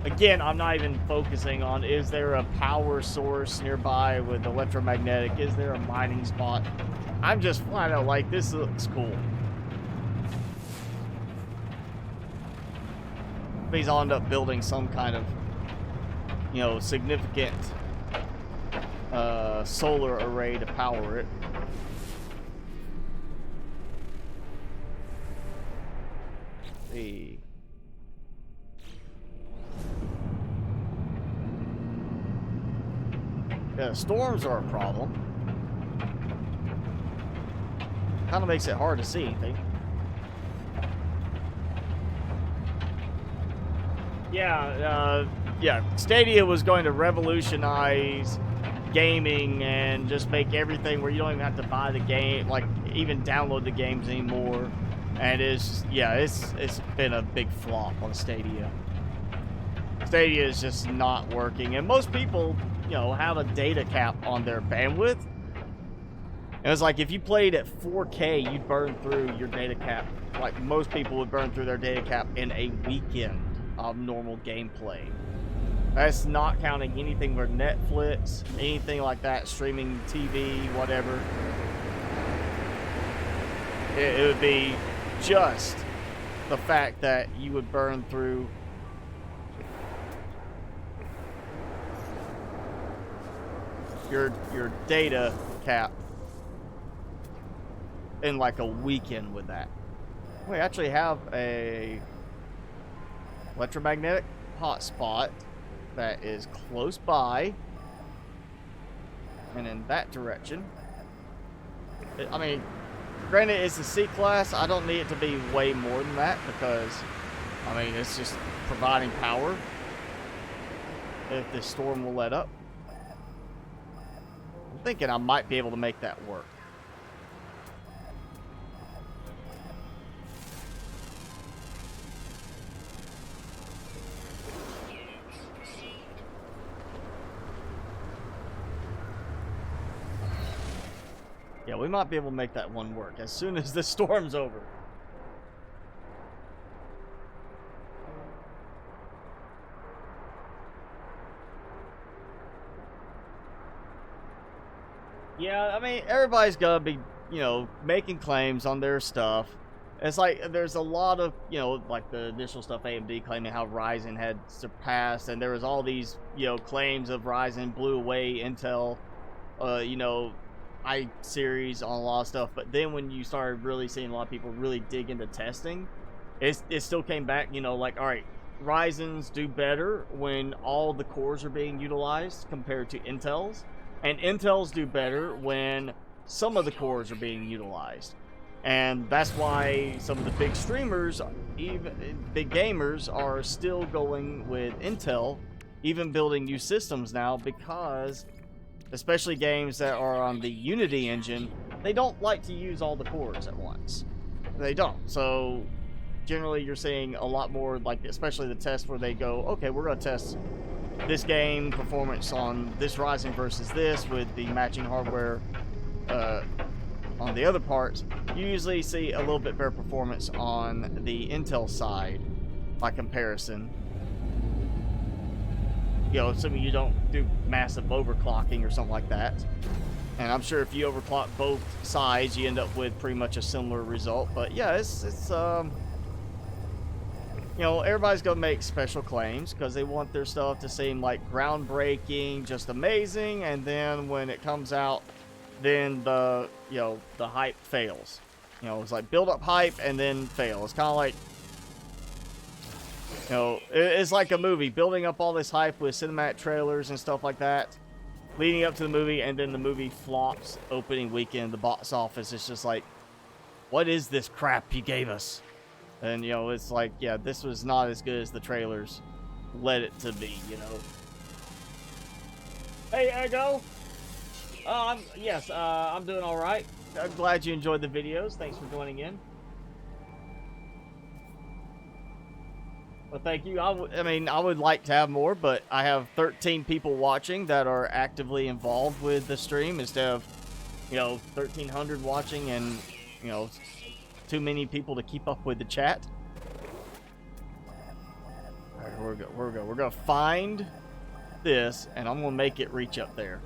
Again, I'm not even focusing on, is there a power source nearby with electromagnetic? Is there a mining spot? I'm just flat out like, this looks cool. Maybe I'll end up building some kind of, you know, significant solar array to power it. Let's see. Yeah, storms are a problem. Kind of makes it hard to see anything. Yeah, Stadia was going to revolutionize gaming and just make everything where you don't even have to buy the game, like even download the games anymore. And it's been a big flop on Stadia. Stadia is just not working, and most people, you know, have a data cap on their bandwidth. And it's like if you played at 4K, you'd burn through your data cap. Like most people would burn through their data cap in a weekend of normal gameplay. That's not counting anything for Netflix, anything like that, streaming TV, whatever. It would be just the fact that you would burn through your data cap in like a weekend with that. We actually have a electromagnetic hotspot that is close by and in that direction. I mean, granted, it's a C class. I don't need it to be way more than that because, I mean, it's just providing power if the storm will let up. I'm thinking I might be able to make that work. Yeah, we might be able to make that one work as soon as the storm's over. Yeah, I mean, everybody's gonna be, you know, making claims on their stuff. It's like there's a lot of, you know, like the initial stuff AMD claiming how Ryzen had surpassed, and there was all these, you know, claims of Ryzen blew away Intel, you know, I-series on a lot of stuff. But then when you started really seeing a lot of people really dig into testing, it still came back, you know, like, all right, Ryzen's do better when all the cores are being utilized compared to Intel's, and Intel's do better when some of the cores are being utilized. And that's why some of the big streamers, even big gamers, are still going with Intel, even building new systems now, because especially games that are on the Unity engine, they don't like to use all the cores at once. They don't. So generally you're seeing a lot more, like, especially the tests where they go, okay, we're going to test this game performance on this Ryzen versus this with the matching hardware on the other parts. You usually see a little bit better performance on the Intel side by comparison. You know, assuming you don't do massive overclocking or something like that. And I'm sure if you overclock both sides, you end up with pretty much a similar result. But yeah, it's you know, everybody's gonna make special claims because they want their stuff to seem like groundbreaking, just amazing, and then when it comes out, then the, you know, the hype fails. You know, it's like build up hype and then fail. It's kind of like, you know, it's like a movie, building up all this hype with cinematic trailers and stuff like that, leading up to the movie, and then the movie flops opening weekend. The box office is just like, what is this crap you gave us? And, you know, it's like, yeah, this was not as good as the trailers led it to be, you know. Hey, Ego! Yes, I'm doing all right. I'm glad you enjoyed the videos. Thanks for joining in. Well, thank you. I mean, I would like to have more, but I have 13 people watching that are actively involved with the stream instead of, you know, 1,300 watching and, you know, too many people to keep up with the chat. All right, we're gonna find this, and I'm gonna make it reach up there.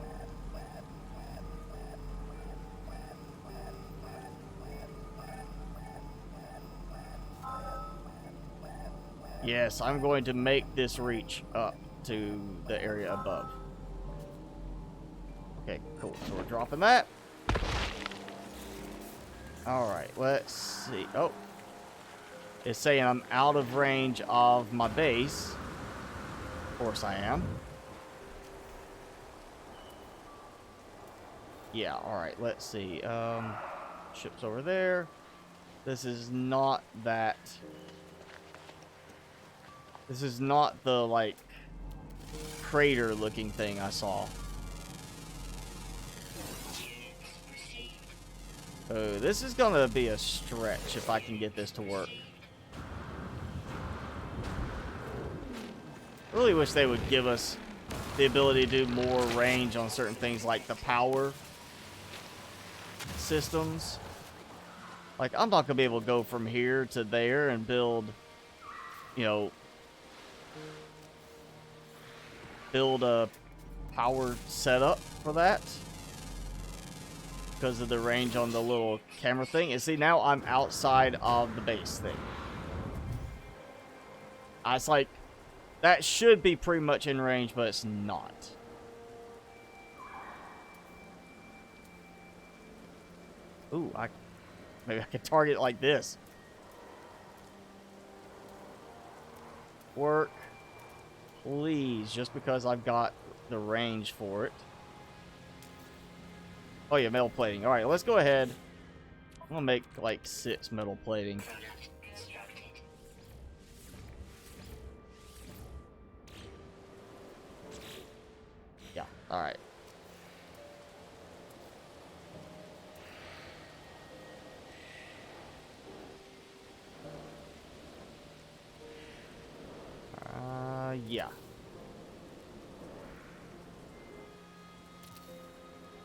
Yes, I'm going to make this reach up to the area above. Okay, cool. So we're dropping that. Alright, let's see. Oh. It's saying I'm out of range of my base. Of course I am. Yeah, alright, let's see. Ship's over there. This is not that... This is not the, like, crater-looking thing I saw. Oh, this is gonna be a stretch if I can get this to work. I really wish they would give us the ability to do more range on certain things like the power systems. Like, I'm not gonna be able to go from here to there and build, you know, build a power setup for that because of the range on the little camera thing. And see, now I'm outside of the base thing. I was like, that should be pretty much in range, but it's not. Ooh, maybe I could target it like this. Work, please, just because I've got the range for it. Oh yeah, metal plating. All right, let's go ahead. I'm gonna make like 6 metal plating. Product constructed. Yeah, all right. Yeah.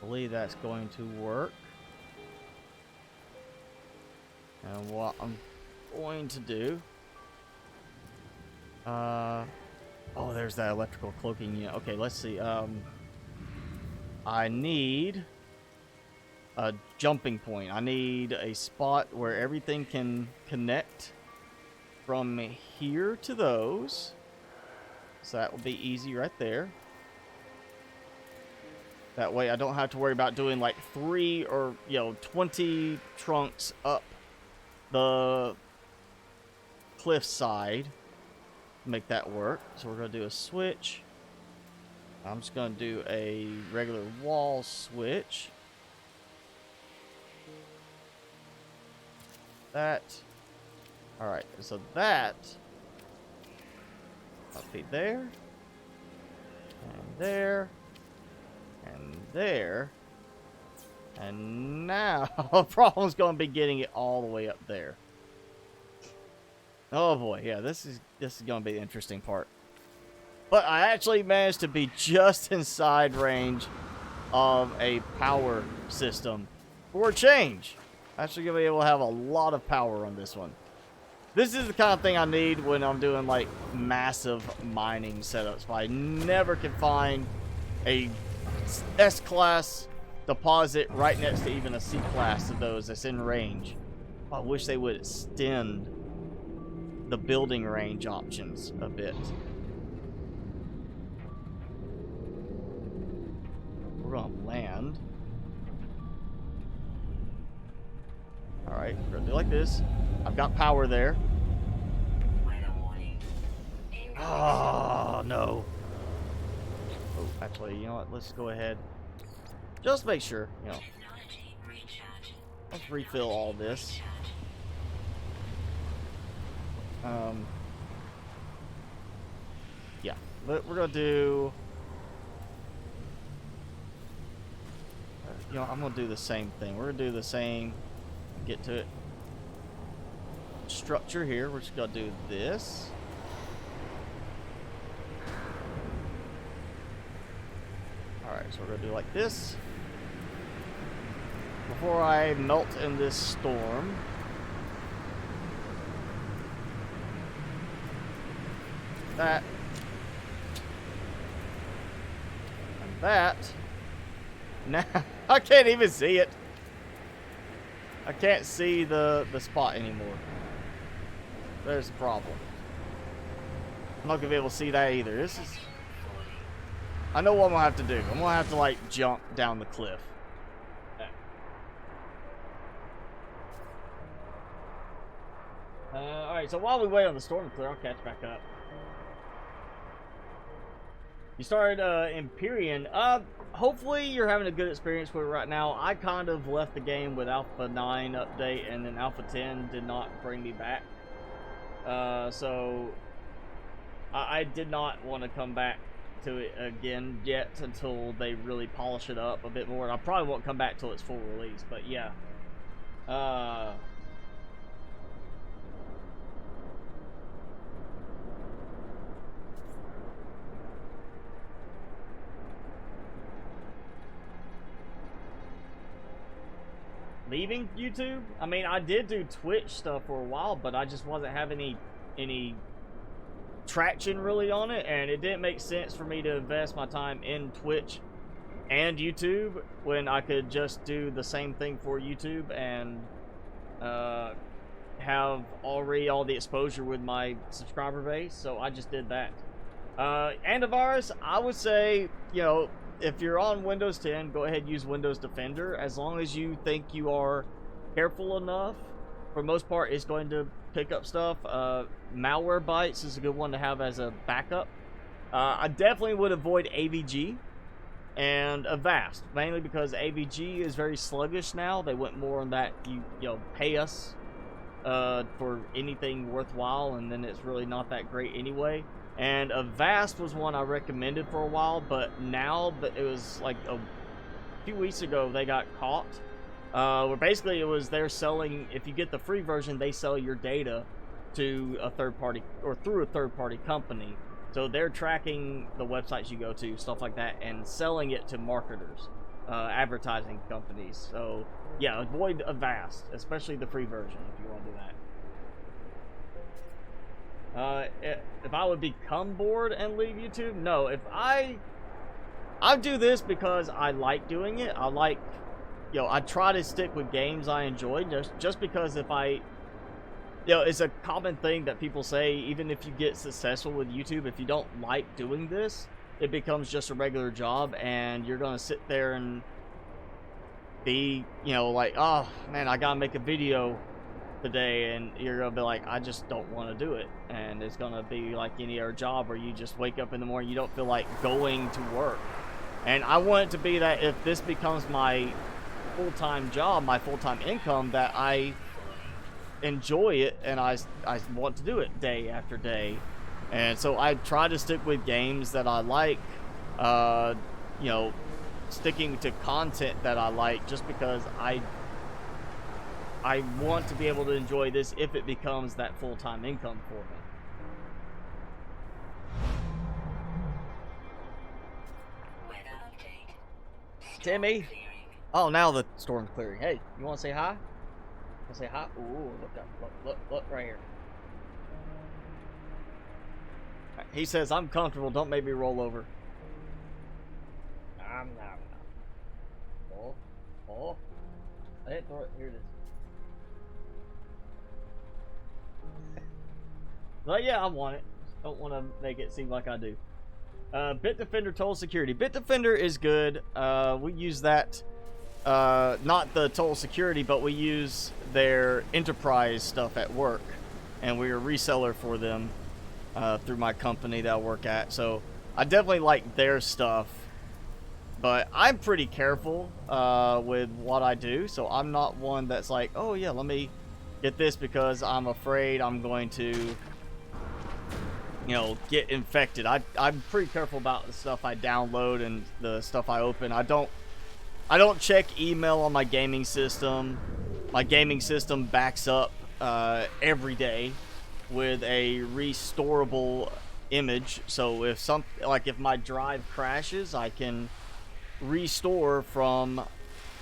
I believe that's going to work. And what I'm going to do... oh, there's that electrical cloaking unit. Okay, let's see. I need a jumping point. I need a spot where everything can connect from here to those. So that will be easy right there. That way I don't have to worry about doing like 3 or, 20 trunks up the cliff side to make that work. So we're going to do a switch. I'm just going to do a regular wall switch. That. Alright, so that must be there. And there. And there. And now the problem's going to be getting it all the way up there. Oh boy, yeah, this is going to be the interesting part. But I actually managed to be just inside range of a power system for a change. Actually going to be able to have a lot of power on this one. This is the kind of thing I need when I'm doing like massive mining setups. But I never can find a S-class deposit right next to even a C-class of those that's in range. I wish they would extend the building range options a bit. We're gonna land. Alright, we're gonna do like this. I've got power there. Oh, no. Oh, actually, you know what? Let's go ahead. Just make sure, let's refill all this. Yeah, but we're gonna do... I'm gonna do the same thing. We're gonna do the same... Get to it. Structure here. We're just gonna do this. Alright, so we're gonna do like this. Before I melt in this storm. That. And that. Now, I can't even see it. I can't see the spot anymore. There's the problem. I'm not gonna be able to see that either. This is... I know what I'm gonna have to do. I'm gonna have to like jump down the cliff. Alright, so while we wait on the storm to clear, I'll catch back up. You started Empyrean. Hopefully you're having a good experience with it right now. I kind of left the game with Alpha 9 update, and then Alpha 10 did not bring me back. So I did not want to come back to it again yet until they really polish it up a bit more. And I probably won't come back till it's full release, but yeah. Leaving YouTube? I mean, I did do Twitch stuff for a while, but I just wasn't having any traction really on it, and it didn't make sense for me to invest my time in Twitch and YouTube when I could just do the same thing for YouTube and have already all the exposure with my subscriber base. So I just did that. Antivirus, I would say, you know, if you're on Windows 10, go ahead and use Windows Defender. As long as you think you are careful enough, for the most part, it's going to pick up stuff. Malwarebytes is a good one to have as a backup. I definitely would avoid AVG and Avast, mainly because AVG is very sluggish now. They went more on that, you know, pay us for anything worthwhile, and then it's really not that great anyway. And Avast was one I recommended for a while, but now that it was like a few weeks ago, they got caught. Where basically it was they're selling, if you get the free version, they sell your data to a third party or through a third party company. So they're tracking the websites you go to, stuff like that, and selling it to marketers, advertising companies. So yeah, avoid Avast, especially the free version if you want to do that. If I would become bored and leave YouTube, no. If I do this because I like doing it. I like, you know, I try to stick with games I enjoy, just because if I, you know, it's a common thing that people say, even if you get successful with YouTube, if you don't like doing this, it becomes just a regular job, and you're gonna sit there and be, you know, like, oh man, I gotta make a video today, and you're gonna be like, I just don't want to do it. And it's gonna be like any other job where you just wake up in the morning, you don't feel like going to work. And I want it to be that if this becomes my full-time job, my full-time income, that I enjoy it and I want to do it day after day. And so I try to stick with games that I like, you know, sticking to content that I like, just because I want to be able to enjoy this if it becomes that full-time income for me. Weather update. Timmy? Oh, now the storm's clearing. Hey, you want to say hi? Want to say hi? Ooh, look up. Look right here. He says, I'm comfortable. Don't make me roll over. I'm not. Oh. I didn't throw it. Here it is. But yeah, I want it. Don't want to make it seem like I do. Bitdefender Total Security. Bitdefender is good. We use that, not the Total Security, but we use their enterprise stuff at work. And we're a reseller for them through my company that I work at. So I definitely like their stuff. But I'm pretty careful with what I do. So I'm not one that's like, oh yeah, let me get this because I'm afraid I'm going to, you know, get infected. I'm pretty careful about the stuff I download and the stuff I open. I don't check email on my gaming system. My gaming system backs up every day with a restorable image. So if if my drive crashes, I can restore from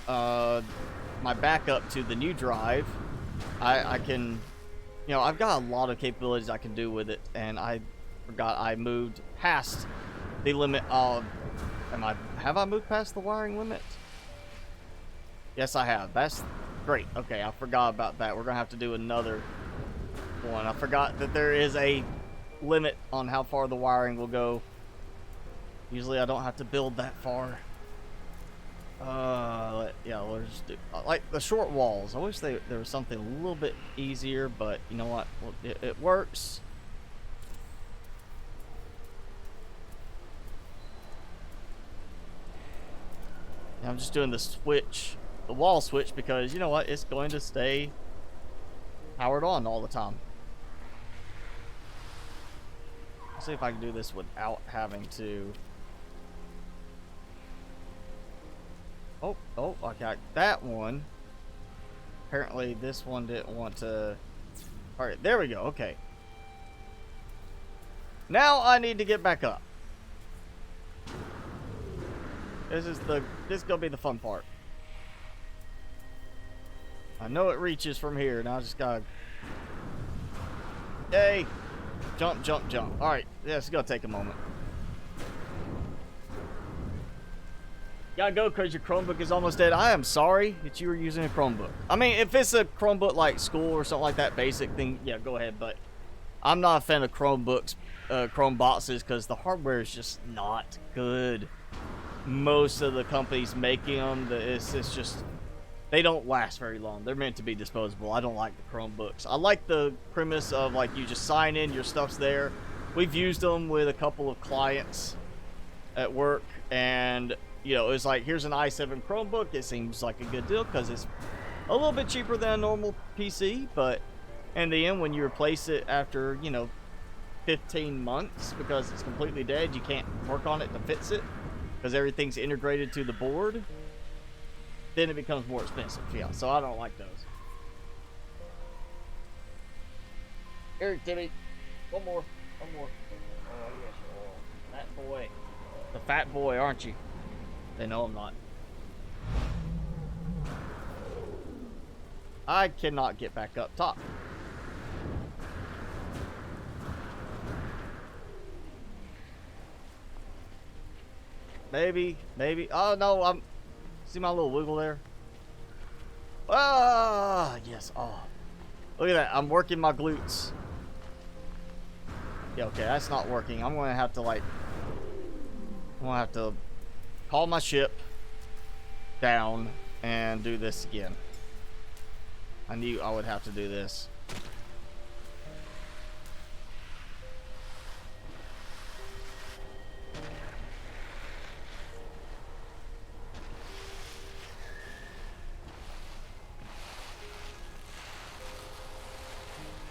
my backup to the new drive. I can, you know, I've got a lot of capabilities I can do with it, and I forgot I moved past the limit of, have I moved past the wiring limit? Yes, I have. That's great. Okay, I forgot about that. We're gonna have to do another one. I forgot that there is a limit on how far the wiring will go. Usually I don't have to build that far. Yeah, we'll just do like the short walls. I wish there was something a little bit easier, but you know what? Well, it works. I'm just doing the switch, the wall switch, because you know what? It's going to stay powered on all the time. Let's see if I can do this without having to. Oh, I got that one. Apparently this one didn't want to. Alright, there we go. Okay. Now I need to get back up. This is gonna be the fun part. I know it reaches from here, and I just gotta. Yay! Jump, jump, jump. Alright, yeah, it's gonna take a moment. Gotta go because your Chromebook is almost dead. I am sorry that you were using a Chromebook. I mean, if it's a Chromebook like school or something like that, basic thing, yeah, go ahead. But I'm not a fan of Chromebooks, Chrome boxes, because the hardware is just not good. Most of the companies making them, it's just, they don't last very long. They're meant to be disposable. I don't like the Chromebooks. I like the premise of, like, you just sign in, your stuff's there. We've used them with a couple of clients at work, and you know, it's like, here's an i7 Chromebook. It seems like a good deal because it's a little bit cheaper than a normal PC, but in the end, when you replace it after, you know, 15 months because it's completely dead, you can't work on it to fix it because everything's integrated to the board, then it becomes more expensive. Yeah, so I don't like those. Here, Timmy. One more. Oh, yes, fat boy. The fat boy, aren't you? They know I'm not. I cannot get back up top. Maybe. Oh, no, see my little wiggle there? Ah, yes. Oh, look at that. I'm working my glutes. Yeah, okay, that's not working. I'm going to have to call my ship down and do this again. I knew I would have to do this.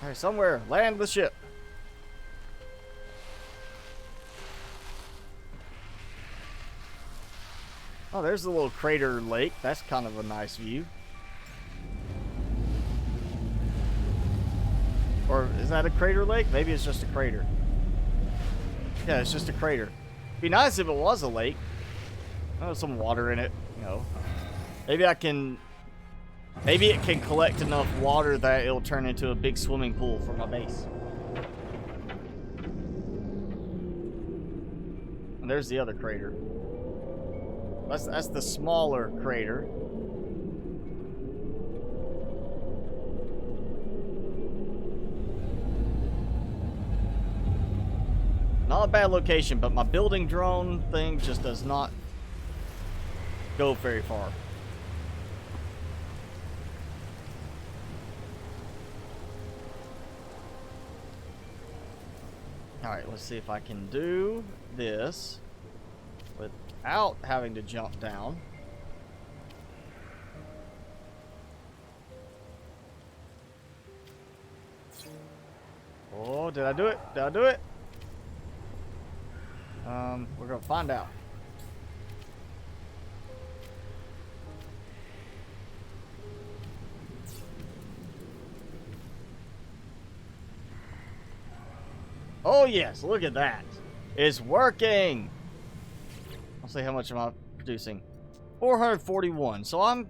Alright, somewhere. Land the ship. Oh, there's the little crater lake. That's kind of a nice view. Or is that a crater lake? Maybe it's just a crater. Yeah, it's just a crater. Be nice if it was a lake. Oh, some water in it, you know. Maybe it can collect enough water that it'll turn into a big swimming pool for my base. And there's the other crater. That's the smaller crater. Not a bad location, but my building drone thing just does not go very far. Alright, let's see if I can do this without having to jump down. Oh, did I do it? Did I do it? We're gonna find out. Oh yes, look at that. It's working. I'll see how much am I producing. 441. So I'm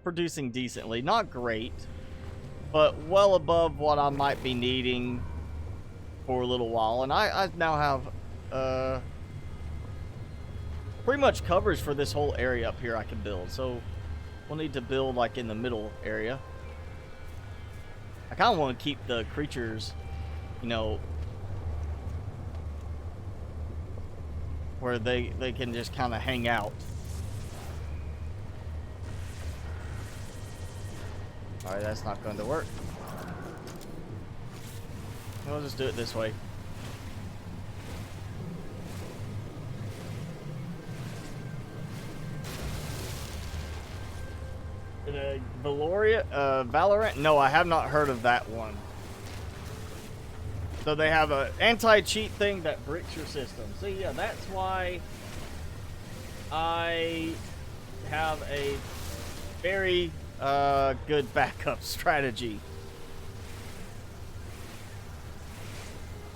producing decently. Not great, but well above what I might be needing for a little while. And I now have pretty much coverage for this whole area up here I can build. So we'll need to build like in the middle area. I kind of want to keep the creatures, you know, where they can just kind of hang out. Alright, that's not going to work. We'll just do it this way. Valorant? No, I have not heard of that one. So they have an anti-cheat thing that bricks your system. So yeah, that's why I have a very good backup strategy.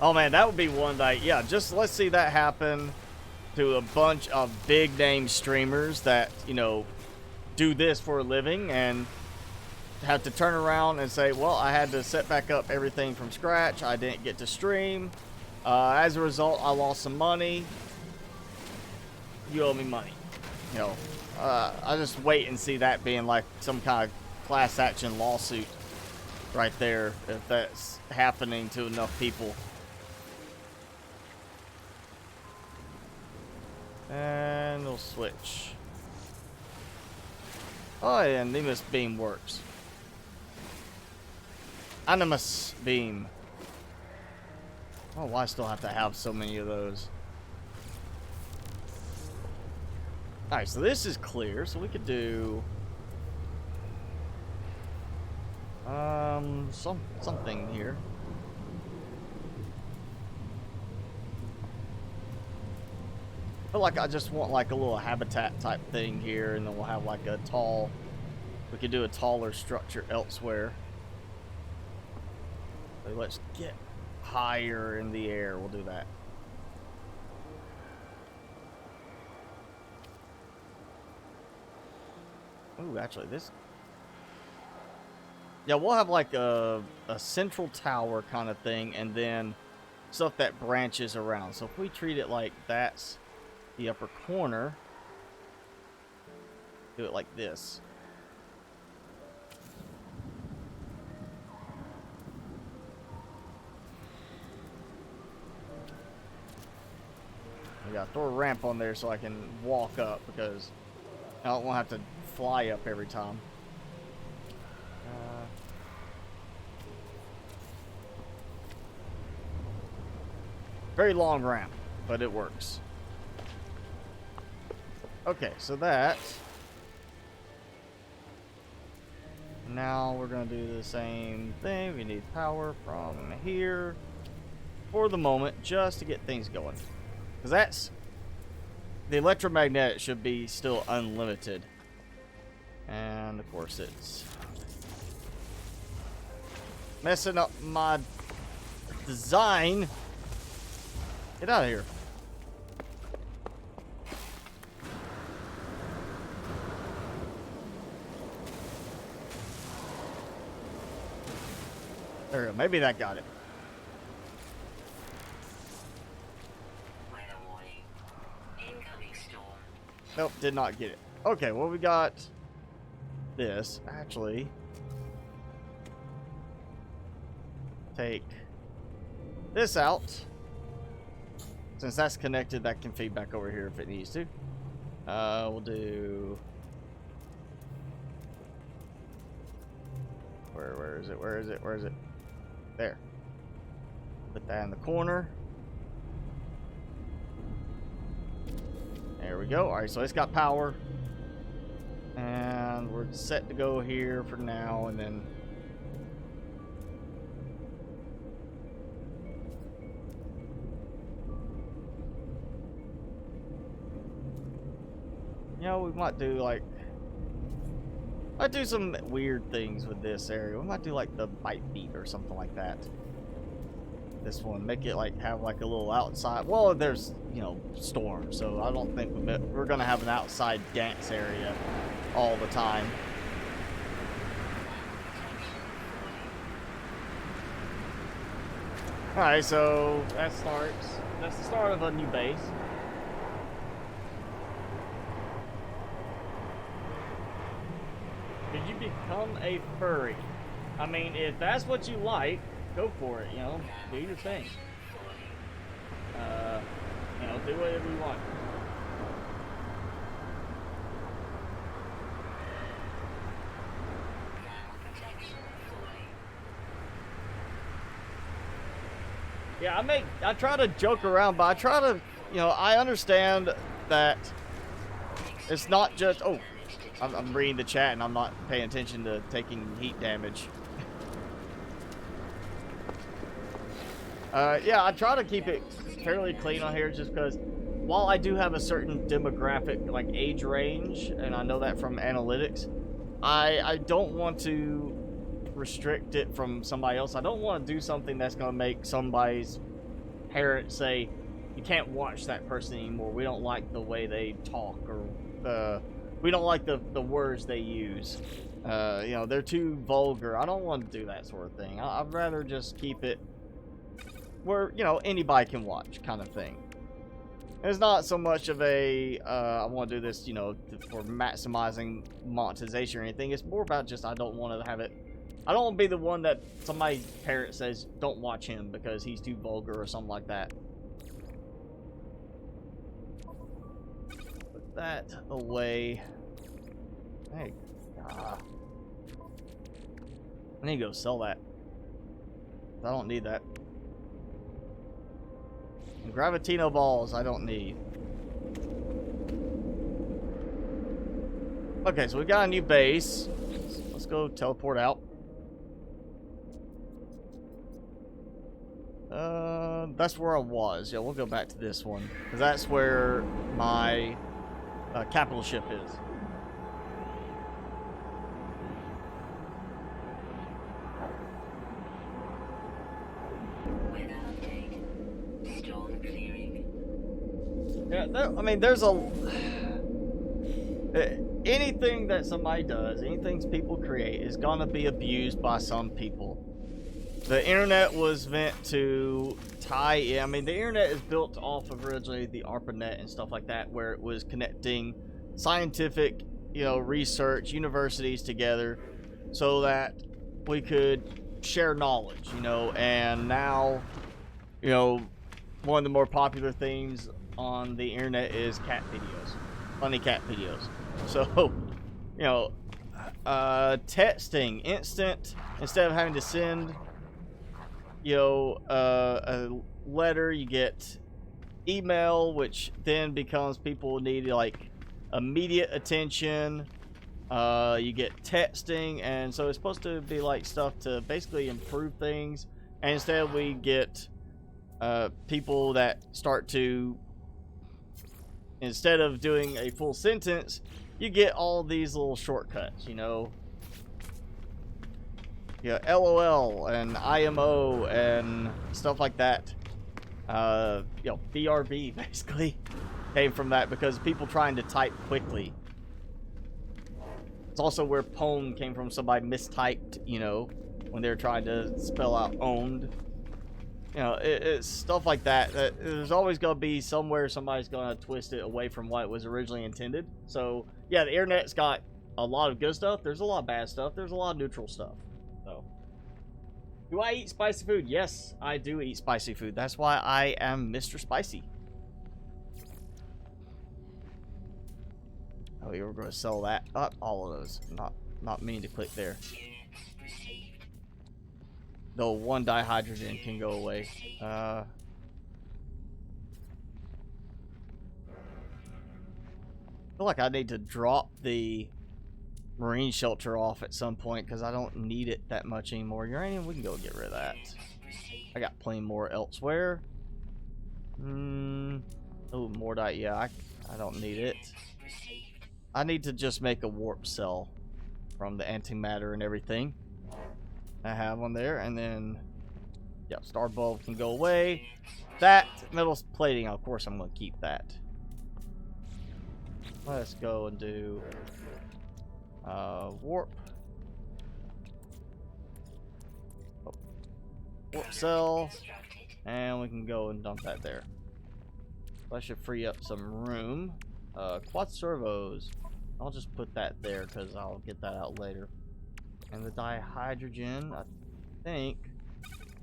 Oh man, that would be one that, yeah, just let's see that happen to a bunch of big name streamers that, you know, do this for a living, and have to turn around and say, well, I had to set back up everything from scratch. I didn't get to stream. As a result, I lost some money. You owe me money. You know, I just wait and see that being like some kind of class action lawsuit right there, if that's happening to enough people. And we'll switch. Oh, yeah, Nemus beam works. Animus beam. Oh, why I still have to have so many of those? Alright, so this is clear, so we could do something here. I feel like I just want like a little habitat type thing here, and then we'll have like a tall, we could do a taller structure elsewhere. So let's get higher in the air, we'll do that. Ooh, actually this, yeah, we'll have like a central tower kind of thing, and then stuff that branches around. So if we treat it like that's the upper corner, do it like this. We gotta throw a ramp on there so I can walk up, because I don't want to have to fly up every time. Very long ramp, but it works. Okay, so that. Now we're gonna do the same thing. We need power from here for the moment, just to get things going. Because that's, the electromagnetic should be still unlimited. And of course it's messing up my design. Get out of here. There we go. Maybe that got it. Weather warning. Incoming storm. Nope, did not get it. Okay, well, we got this. Actually, take this out. Since that's connected, that can feed back over here if it needs to. We'll do... Where is it? Where is it? Where is it? There. Put that in the corner. There we go. Alright, so it's got power. And we're set to go here for now, and then... You know, we might do like... I do some weird things with this area. We might do like the bite beat or something like that. This one, make it like have like a little outside. Well, there's, you know, storm, so I don't think we're gonna have an outside dance area all the time. All right, so that starts. That's the start of a new base. Did you become a furry? I mean, if that's what you like, go for it, you know, do your thing. You know, do whatever you want. Yeah, I try to joke around, but I try to, you know, I understand that it's not just, oh, I'm reading the chat and I'm not paying attention to taking heat damage. Yeah, I try to keep it fairly clean on here just because while I do have a certain demographic, like age range, and I know that from analytics, I don't want to restrict it from somebody else. I don't want to do something that's going to make somebody's parents say, you can't watch that person anymore. We don't like the way they talk, or we don't like the words they use. You know, they're too vulgar. I don't want to do that sort of thing. I'd rather just keep it where, you know, anybody can watch kind of thing. It's not so much of a, I want to do this, you know, for maximizing monetization or anything. It's more about just, I don't want to have it, I don't want to be the one that somebody's parent says, don't watch him because he's too vulgar or something like that. Put that away. Hey, I need to go sell that. I don't need that. And Gravitino balls I don't need. Okay, so we got a new base. Let's go teleport out. That's where I was. Yeah, we'll go back to this one. Because that's where my capital ship is. Yeah, I mean, there's a... anything that somebody does, anything people create is gonna be abused by some people. The internet was meant to tie in. I mean, the internet is built off of originally the ARPANET and stuff like that, where it was connecting scientific, you know, research, universities together so that we could share knowledge, you know. And now, you know, one of the more popular things on the internet is cat videos, funny cat videos. So, you know, texting, instant, instead of having to send, you know, a letter, you get email, which then becomes people need like immediate attention. You get texting, and so it's supposed to be like stuff to basically improve things. And instead we get people that start to, instead of doing a full sentence, you get all these little shortcuts, you know. Yeah, LOL and IMO and stuff like that. You know, BRB basically came from that because people trying to type quickly. It's also where pwn came from, somebody mistyped, you know, when they're trying to spell out owned. You know, it's stuff like that. There's always going to be somewhere somebody's going to twist it away from what it was originally intended. So, yeah, the internet's got a lot of good stuff. There's a lot of bad stuff. There's a lot of neutral stuff. So, do I eat spicy food? Yes, I do eat spicy food. That's why I am Mr. Spicy. Oh, you were going to sell that? All of those. Not meaning to click there. Though one dihydrogen can go away. I feel like I need to drop the marine shelter off at some point because I don't need it that much anymore. Uranium, we can go get rid of that. I got plenty more elsewhere. Oh, more yeah, I don't need it. I need to just make a warp cell from the antimatter and everything. I have one there, and then, yeah, star bulb can go away. That metal plating, of course, I'm going to keep that. Let's go and do warp. Oh. Warp cell, and we can go and dump that there. That should free up some room. Quad servos. I'll just put that there because I'll get that out later. And the dihydrogen, I think,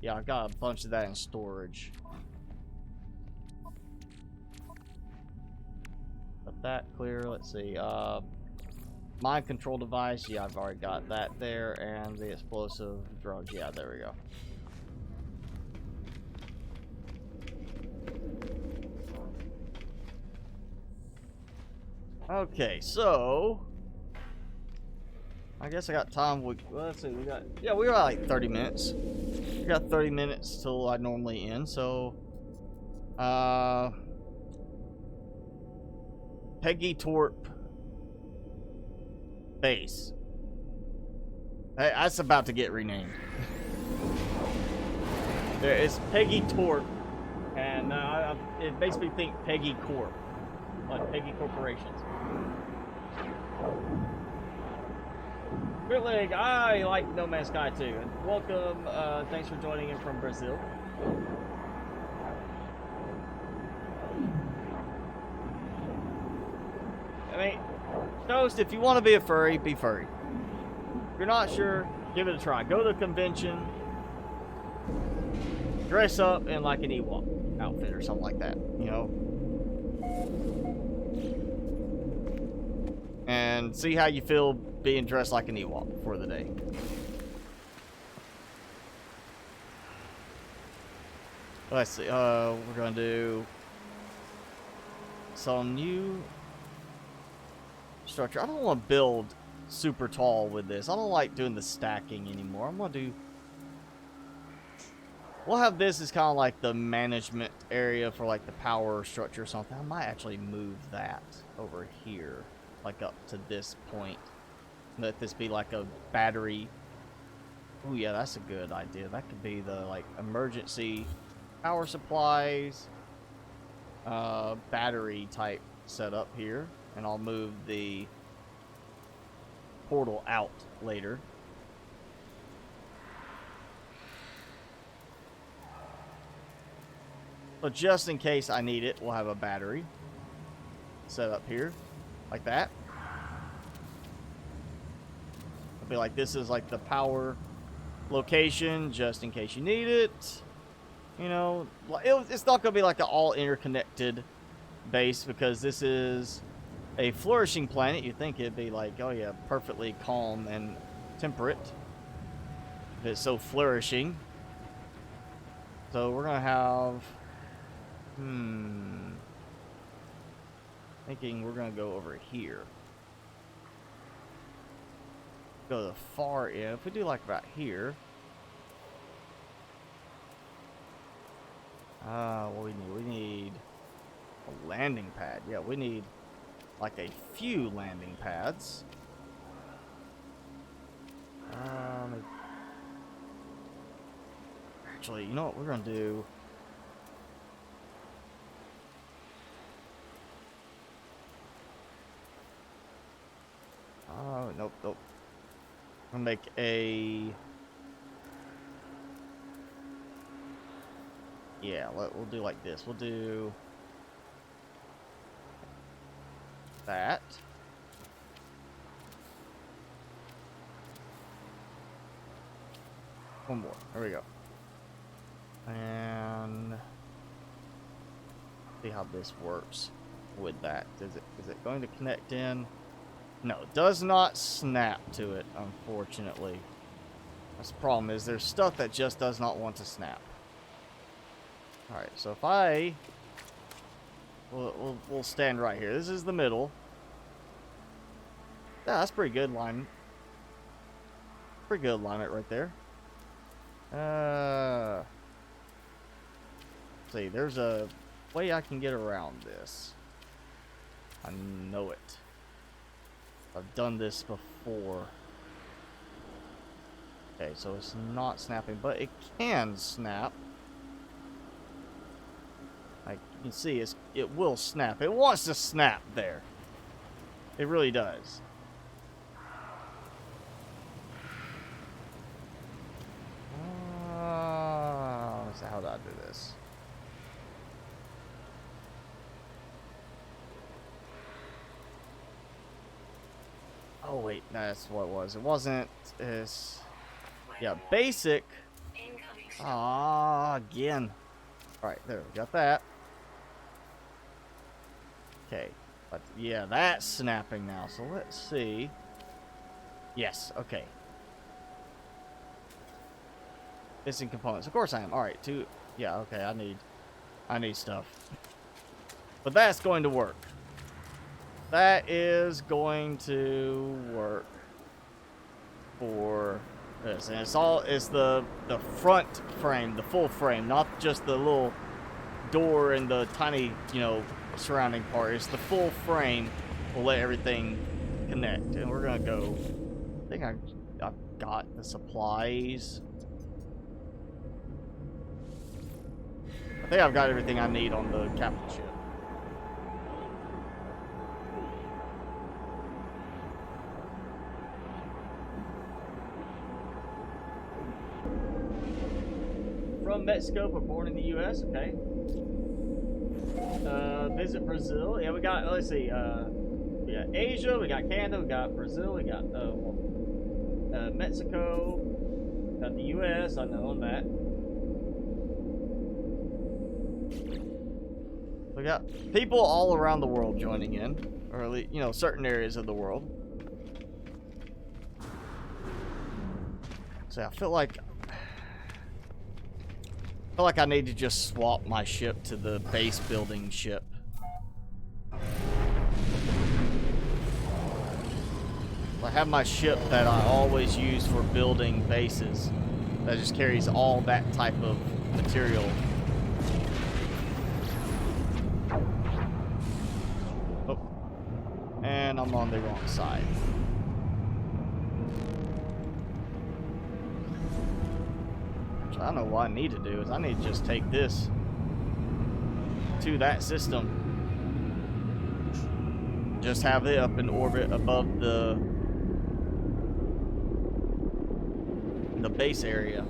yeah, I got a bunch of that in storage. Let that clear. Let's see. Mind control device, yeah, I've already got that there. And the explosive drugs, yeah, there we go. Okay, so I guess I got time. Well, let's see, we got like 30 minutes. We got 30 minutes till I normally end, so Peggy Torp base. Hey, that's about to get renamed. There is Peggy Torp, and it makes me think Peggy Corp, like Peggy Corporations. Really, I like No Man's Sky too. And welcome, thanks for joining in from Brazil. I mean, Toast, if you want to be a furry, be furry. If you're not sure, give it a try. Go to a convention, dress up in like an Ewok outfit or something like that, you know? And see how you feel being dressed like an Ewok for the day. Let's see, we're gonna do some new structure. I don't want to build super tall with this. I don't like doing the stacking anymore. I'm gonna do... We'll have this as kind of like the management area for like the power structure or something. I might actually move that over here, like up to this point. Let this be like a battery. Oh yeah, that's a good idea. That could be the like emergency power supplies, battery type setup here. And I'll move the portal out later. But just in case I need it, we'll have a battery set up here, like that. It'll be like this is like the power location, just in case you need it. You know, it's not going to be like an all interconnected base because this is a flourishing planet. You'd think it'd be like, oh yeah, perfectly calm and temperate. If it's so flourishing. So we're gonna have... Thinking we're gonna go over here. Go to the far end. If we do like right here. What we need a landing pad. Yeah, we need like a few landing pads. Actually, you know what we're gonna do? Nope. I'm gonna make a... Yeah, we'll do like this. We'll do that. One more. There we go. And see how this works with that. Is it going to connect in? No, it does not snap to it, unfortunately. That's the problem, is there's stuff that just does not want to snap. Alright, so if I... We'll stand right here. This is the middle. Yeah, that's pretty good alignment. Pretty good alignment right there. See, there's a way I can get around this. I know it. I've done this before. Okay, so it's not snapping, but it can snap. Like you can see, it will snap. It wants to snap there. It really does. So how do I do this? Oh wait, no, that's what it was. It wasn't. Yeah, basic. Again. All right, there we got that. Okay, but yeah, that's snapping now. So let's see. Yes. Okay. Missing components. Of course I am. All right. Yeah. Okay. I need stuff. But that's going to work. That is going to work for this, and it's the front frame, the full frame, not just the little door and the tiny, you know, surrounding part. It's the full frame. Will let everything connect, and we're gonna go. I think I've got the supplies. I think I've got everything I need on the capital ship. from Mexico but born in the U.S. Okay. Visit Brazil. Yeah, we got. Let's see. We got Asia. We got Canada. We got Brazil. We got Mexico. Got the U.S. I know on that. We got people all around the world joining in, or at least, you know, certain areas of the world. So I feel like I need to just swap my ship to the base building ship. I have my ship that I always use for building bases that just carries all that type of material. Oh. And I'm on the wrong side. I don't know what I need to do is I need to just take this to that system. Just have it up in orbit above the base area.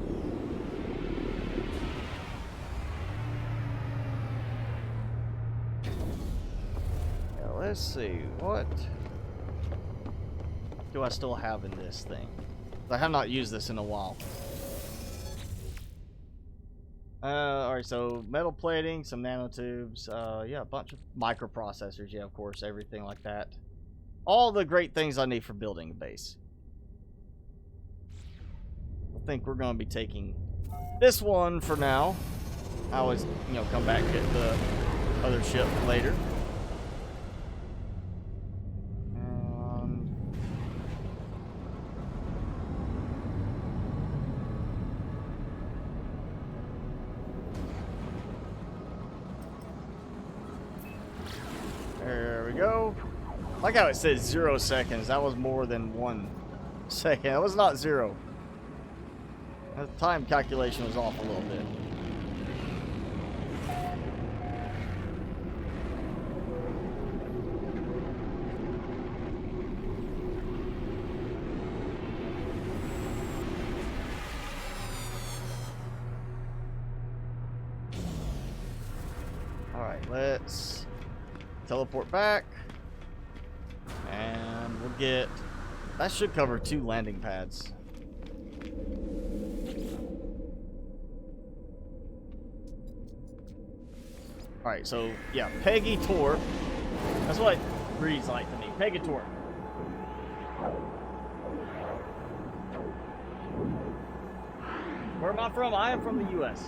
Now, let's see, what do I still have in this thing? I have not used this in a while. Alright, so metal plating, some nanotubes, yeah, a bunch of microprocessors, yeah, of course, everything like that. All the great things I need for building a base. I think we're going to be taking this one for now. I always, you know, come back and get the other ship later. There we go. I like how it says 0 seconds. That was more than 1 second. That was not 0. The time calculation was off a little bit. Alright, let's teleport back. And we'll get... That should cover 2 landing pads. Alright, so, yeah, Peggy Tor. That's what it reads like to me. Peggy Tor. Where am I from? I am from the U.S.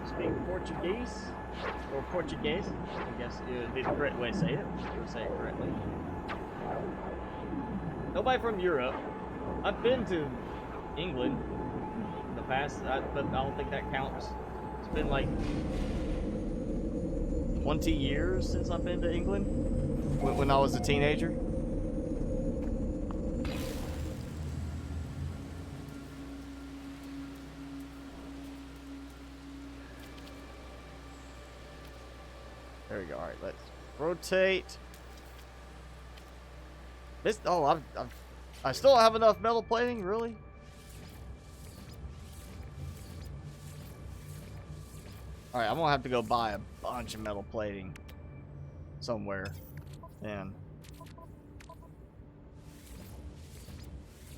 Speak Portuguese? Or Portuguese? I guess it would be the correct way to say it. You would say it correctly. Nobody from Europe. I've been to England in the past, but I don't think that counts. It's been like 20 years since I've been to England, when I was a teenager. There we go. All right, let's rotate. This. Oh, I still don't have enough metal plating, really? All right, I'm gonna have to go buy a bunch of metal plating somewhere, and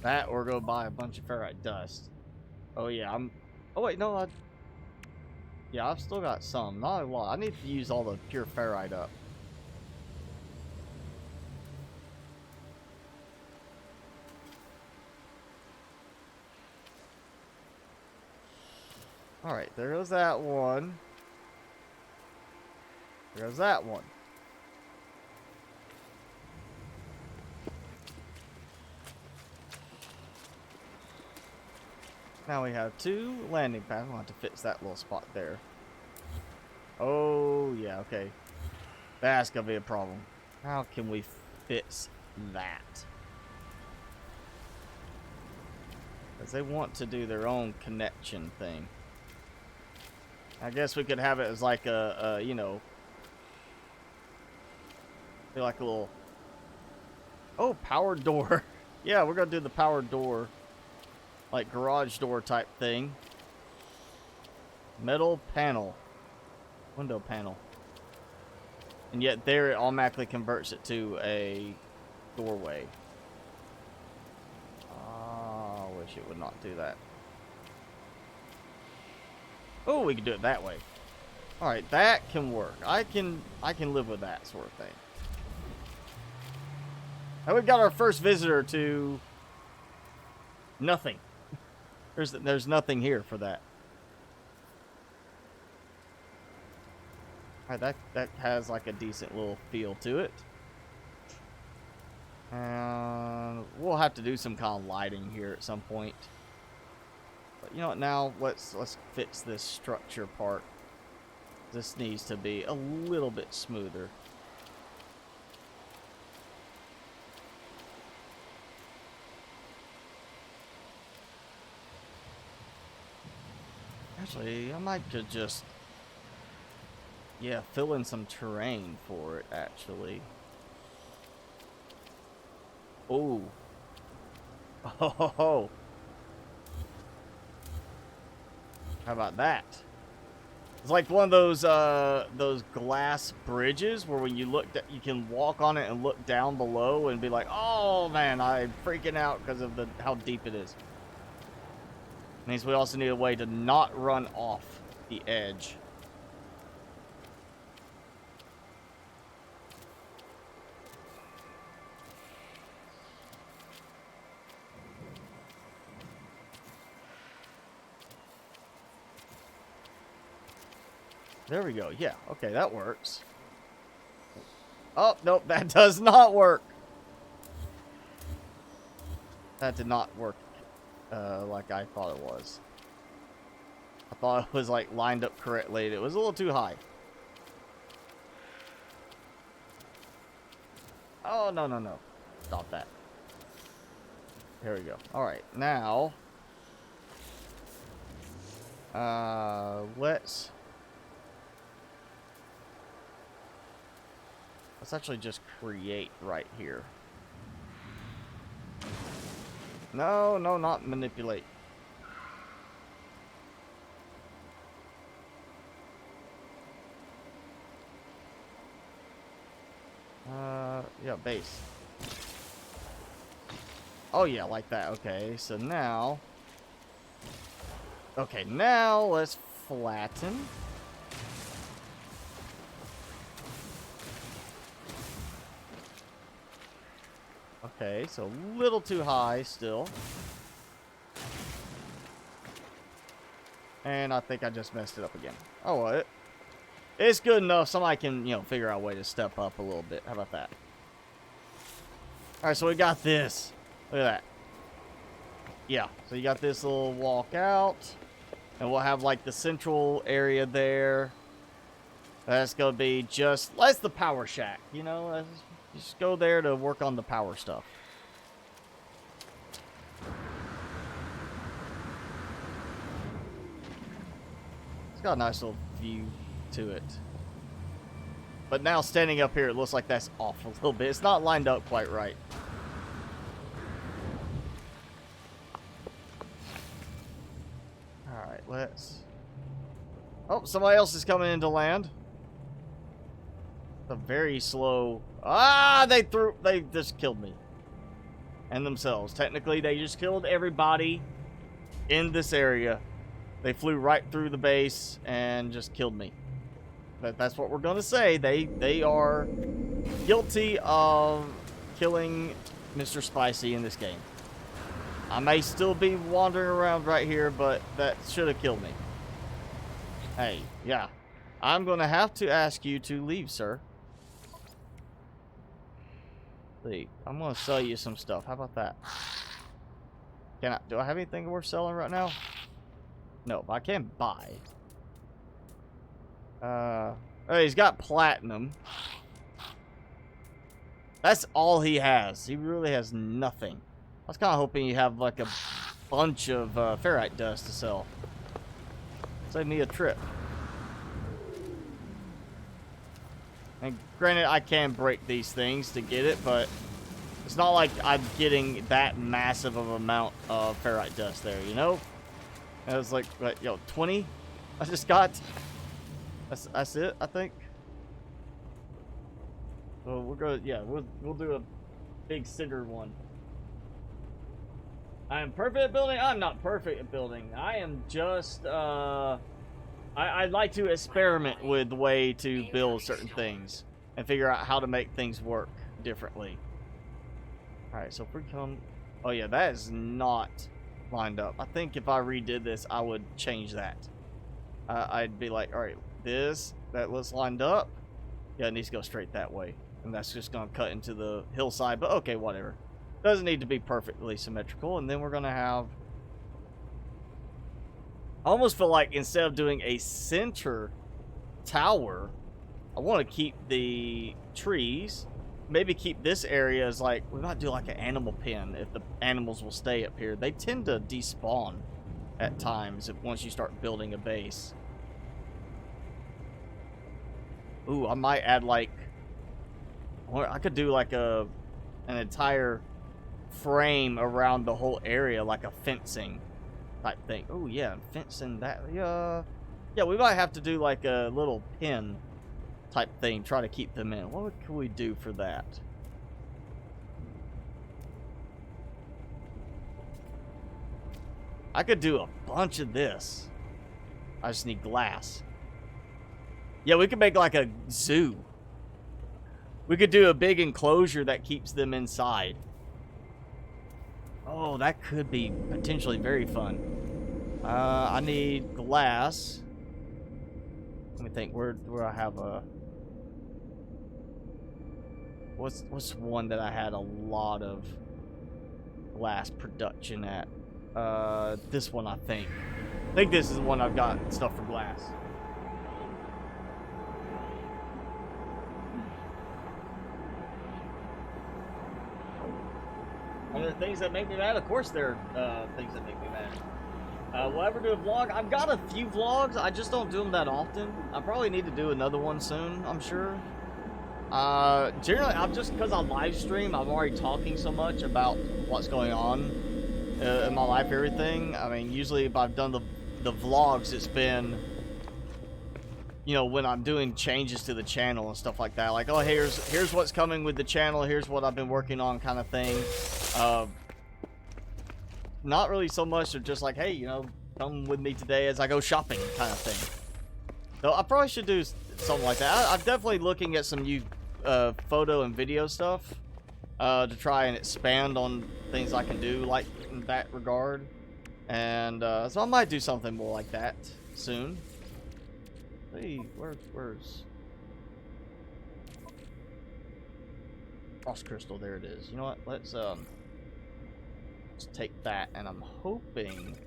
that, or go buy a bunch of ferrite dust. Oh yeah, Oh wait, no, yeah, I've still got some. Not a lot. I need to use all the pure ferrite up. Alright, there goes that one. There goes that one. Now we have 2 landing pads. We'll have to fix that little spot there. Oh, yeah, okay. That's gonna be a problem. How can we fix that? Because they want to do their own connection thing. I guess we could have it as like a you know, be like a little... Oh, power door. Yeah, we're gonna do the power door, like garage door type thing. Metal panel, window panel, and yet there it automatically converts it to a doorway. I wish it would not do that. Oh, we can do it that way. All right, that can work. I can live with that sort of thing. And we've got our first visitor to nothing. There's nothing here for that. All right, that has like a decent little feel to it. And we'll have to do some kind of lighting here at some point. But you know what? Now let's fix this structure part. This needs to be a little bit smoother. Actually, I might could just, yeah, fill in some terrain for it, actually. Oh. Oh. How about that? It's like one of those glass bridges where when you look, you can walk on it and look down below and be like, "Oh man, I'm freaking out because of how deep it is." Means we also need a way to not run off the edge. There we go. Yeah. Okay, that works. Oh, nope, that does not work. That did not work like I thought it was. I thought it was like lined up correctly. It was a little too high. Oh, no, no, no. Stop that. Here we go. All right, now let's actually just create right here. No, no, not manipulate. Yeah, base. Oh yeah, like that. Okay, so now, okay, now let's flatten. Okay, so a little too high still. And I think I just messed it up again. Oh, well, it's good enough. Somebody can, you know, figure out a way to step up a little bit. How about that? All right, so we got this. Look at that. Yeah, so you got this little walk out. And we'll have, like, the central area there. That's going to be just... That's the power shack, you know? Let's just go there to work on the power stuff. It's got a nice little view to it. But now standing up here, it looks like that's off a little bit. It's not lined up quite right. Alright, let's... Oh, somebody else is coming into land. It's a very slow... Ah, they just killed me. And themselves. Technically, they just killed everybody in this area. They flew right through the base and just killed me. But that's what we're gonna say. They are guilty of killing Mr. Spicy in this game. I may still be wandering around right here, but that should have killed me. Hey, yeah. I'm gonna have to ask you to leave, sir. See, I'm gonna sell you some stuff. How about that? Do I have anything worth selling right now? No, but I can buy. Oh, he's got platinum. That's all he has. He really has nothing. I was kind of hoping you have like a bunch of ferrite dust to sell. Save me a trip. And granted, I can break these things to get it, but It's not like I'm getting that massive of amount of ferrite dust there, you know? And it was like, what, yo, 20? I just got. That's it, I think. So we're gonna, yeah, we'll do a big center one. I am perfect at building. I'm not perfect at building. I am just I'd like to experiment with the way to build certain things and figure out how to make things work differently. All right, so if we come, oh yeah, that is not lined up. I think if I redid this, I would change that. I'd be like, all right, that looks lined up. Yeah, it needs to go straight that way. And that's just going to cut into the hillside. But okay, whatever. Doesn't need to be perfectly symmetrical. And then we're going to have... I almost feel like instead of doing a center tower, I want to keep the trees. Maybe keep this area as like... We might do like an animal pen if the animals will stay up here. They tend to despawn at times once you start building a base. Ooh, I might add like... Or I could do like an entire frame around the whole area, like a fencing type thing. Oh yeah, fencing that. Yeah, we might have to do like a little pin type thing. Try to keep them in. What can we do for that? I could do a bunch of this. I just need glass. Yeah, we could make like a zoo. We could do a big enclosure that keeps them inside. Oh, that could be potentially very fun. I need glass. Let me think. Where I have a... What's one that I had a lot of glass production at? This one, I think. I think this is the one I've got stuff for glass. Are there things that make me mad? Of course there are things that make me mad. Will I ever do a vlog? I've got a few vlogs. I just don't do them that often. I probably need to do another one soon, I'm sure. Generally, I'm just because I live stream, I'm already talking so much about what's going on in my life, everything. I mean, usually if I've done the vlogs, it's been, you know, when I'm doing changes to the channel and stuff like that. Like, oh, here's what's coming with the channel. Here's what I've been working on, kind of thing. Not really so much of just like, hey, you know, come with me today as I go shopping, kind of thing. So I probably should do something like that. I'm definitely looking at some new photo and video stuff to try and expand on things I can do like in that regard. And so I might do something more like that soon. Hey, where's frost crystal? There it is. You know what? Let's take that, and I'm hoping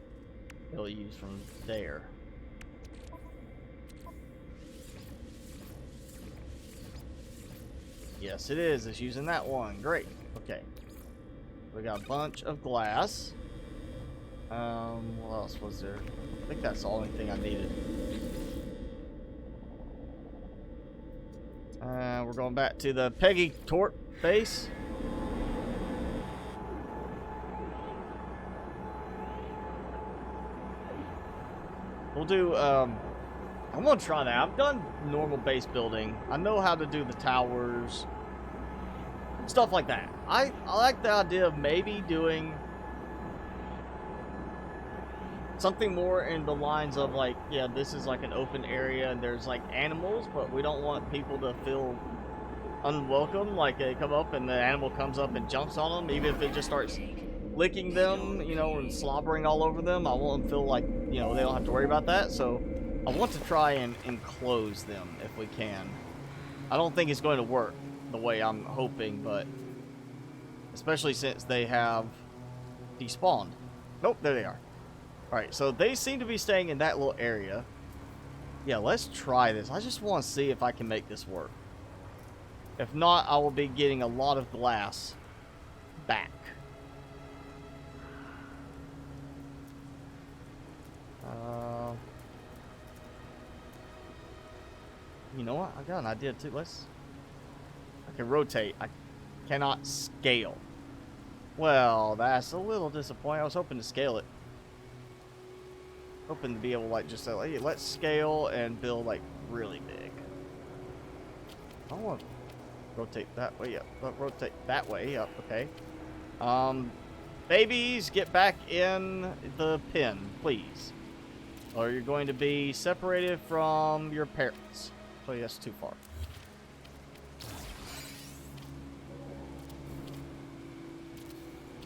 it'll use from there. Yes, it is. It's using that one. Great. Okay. We got a bunch of glass. What else was there? I think that's the only thing I needed. We're going back to the Peggy Tort base. We'll do, I'm gonna try that. I've done normal base building. I know how to do the towers. Stuff like that. I like the idea of maybe doing something more in the lines of like, yeah, this is like an open area and there's like animals, but we don't want people to feel unwelcome. Like they come up and the animal comes up and jumps on them, even if it just starts licking them, you know, and slobbering all over them. I want them to feel like, you know, they don't have to worry about that. So I want to try and enclose them if we can. I don't think it's going to work the way I'm hoping, but especially since they have despawned. Nope, there they are. Alright, so they seem to be staying in that little area. Yeah, let's try this. I just want to see if I can make this work. If not, I will be getting a lot of glass back. You know what? I got an idea too. I can rotate. I cannot scale. Well, that's a little disappointing. I was hoping to scale it. Hoping to be able to, like, just say, like, hey, let's scale and build, like, really big. I want to rotate that way up. Rotate that way up, okay. Babies, get back in the pen, please. Or you're going to be separated from your parents. So that's too far.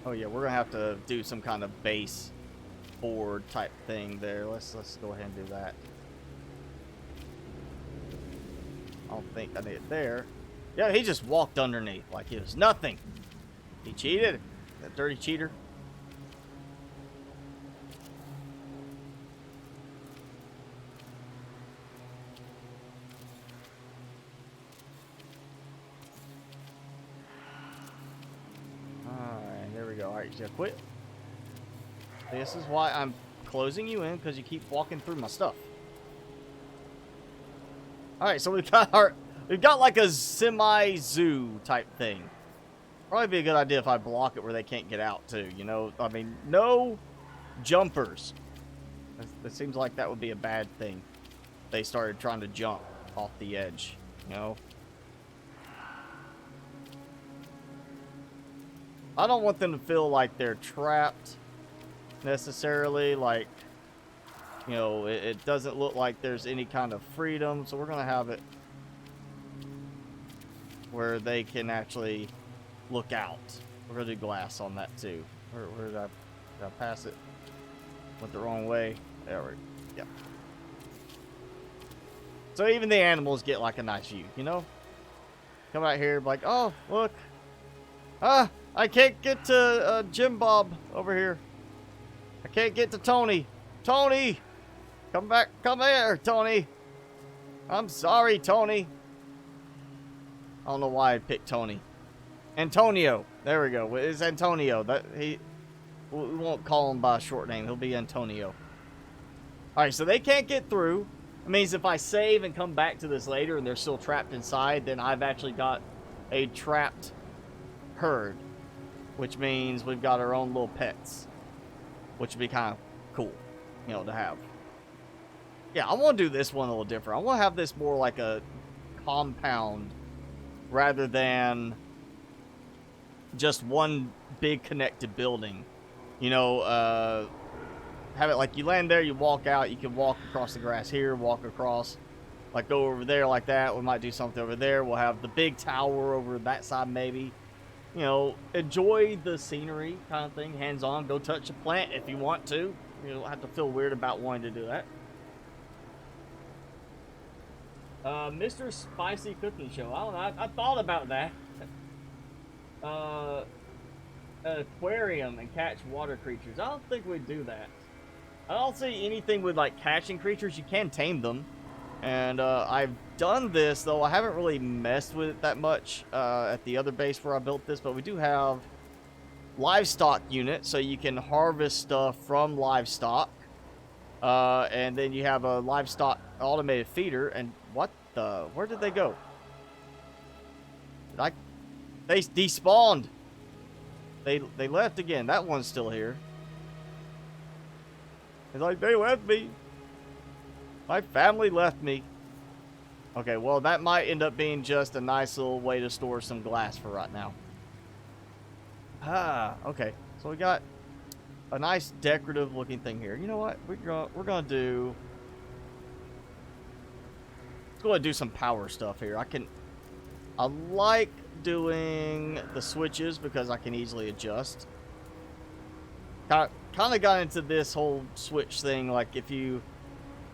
Oh yeah, we're gonna have to do some kind of base board type thing there. Let's go ahead and do that. I don't think I need it there. Yeah, he just walked underneath like it was nothing. He cheated. That dirty cheater. Alright, there we go. Alright, you gotta quit. This is why I'm closing you in, because you keep walking through my stuff. Alright, so we've got like a semi-zoo type thing. Probably be a good idea if I block it where they can't get out too, you know? I mean, no jumpers. It seems like that would be a bad thing. They started trying to jump off the edge, you know? I don't want them to feel like they're trapped necessarily, like, you know, it doesn't look like there's any kind of freedom, so we're gonna have it where they can actually look out. We're gonna do glass on that too. Where did I pass it? Went the wrong way. There we go. Yep. So even the animals get like a nice view, you know? Come out here, like, oh, look. Ah, I can't get to Jim Bob over here. I can't get to Tony. Tony! Come back. Come here, Tony. I'm sorry, Tony. I don't know why I picked Tony. Antonio. There we go. It's Antonio. We won't call him by a short name. He'll be Antonio. Alright, so they can't get through. It means if I save and come back to this later and they're still trapped inside, then I've actually got a trapped herd. Which means we've got our own little pets. Which would be kind of cool, you know, to have. Yeah, I want to do this one a little different. I want to have this more like a compound rather than just one big connected building. You know, have it like you land there, you walk out, you can walk across the grass here, walk across, like go over there like that. We might do something over there. We'll have the big tower over that side maybe. You know, enjoy the scenery kind of thing, hands-on. Go touch a plant if you want to. You don't have to feel weird about wanting to do that. Mr. Spicy Cooking Show. I don't know. I thought about that. An aquarium and catch water creatures. I don't think we'd do that. I don't see anything with like catching creatures. You can tame them. And I've done this, though I haven't really messed with it that much at the other base where I built this. But we do have livestock unit, so you can harvest stuff from livestock. And then you have a livestock automated feeder. And what the? Where did they go? They despawned. They left again. That one's still here. It's like they left me. My family left me. Okay, well that might end up being just a nice little way to store some glass for right now. Ah, okay. So we got a nice decorative looking thing here. You know what? We're gonna do. Let's go ahead and do some power stuff here. I like doing the switches because I can easily adjust. Kind of got into this whole switch thing. Like if you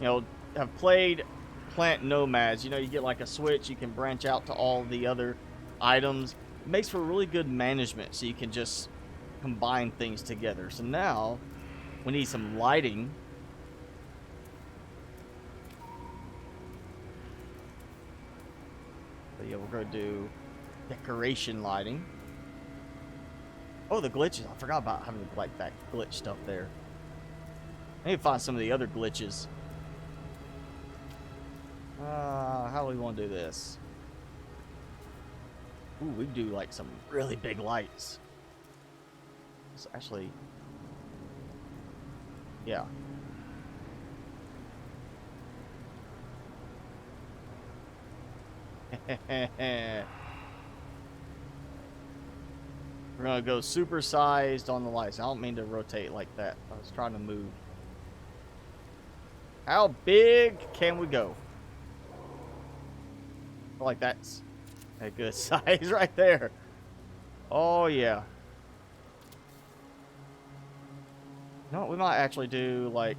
know, have played Plant Nomads, you know, you get like a switch, you can branch out to all the other items. It makes for really good management, so you can just combine things together. So now we need some lighting. So yeah, we're going to do decoration lighting. Oh, the glitches. I forgot about having like that glitch stuff there. I need to find some of the other glitches. How do we want to do this? Ooh, we do like some really big lights. It's actually, yeah. We're gonna go supersized on the lights. I don't mean to rotate like that. I was trying to move. How big can we go? I feel like that's a good size right there. Oh yeah. No, we might actually do like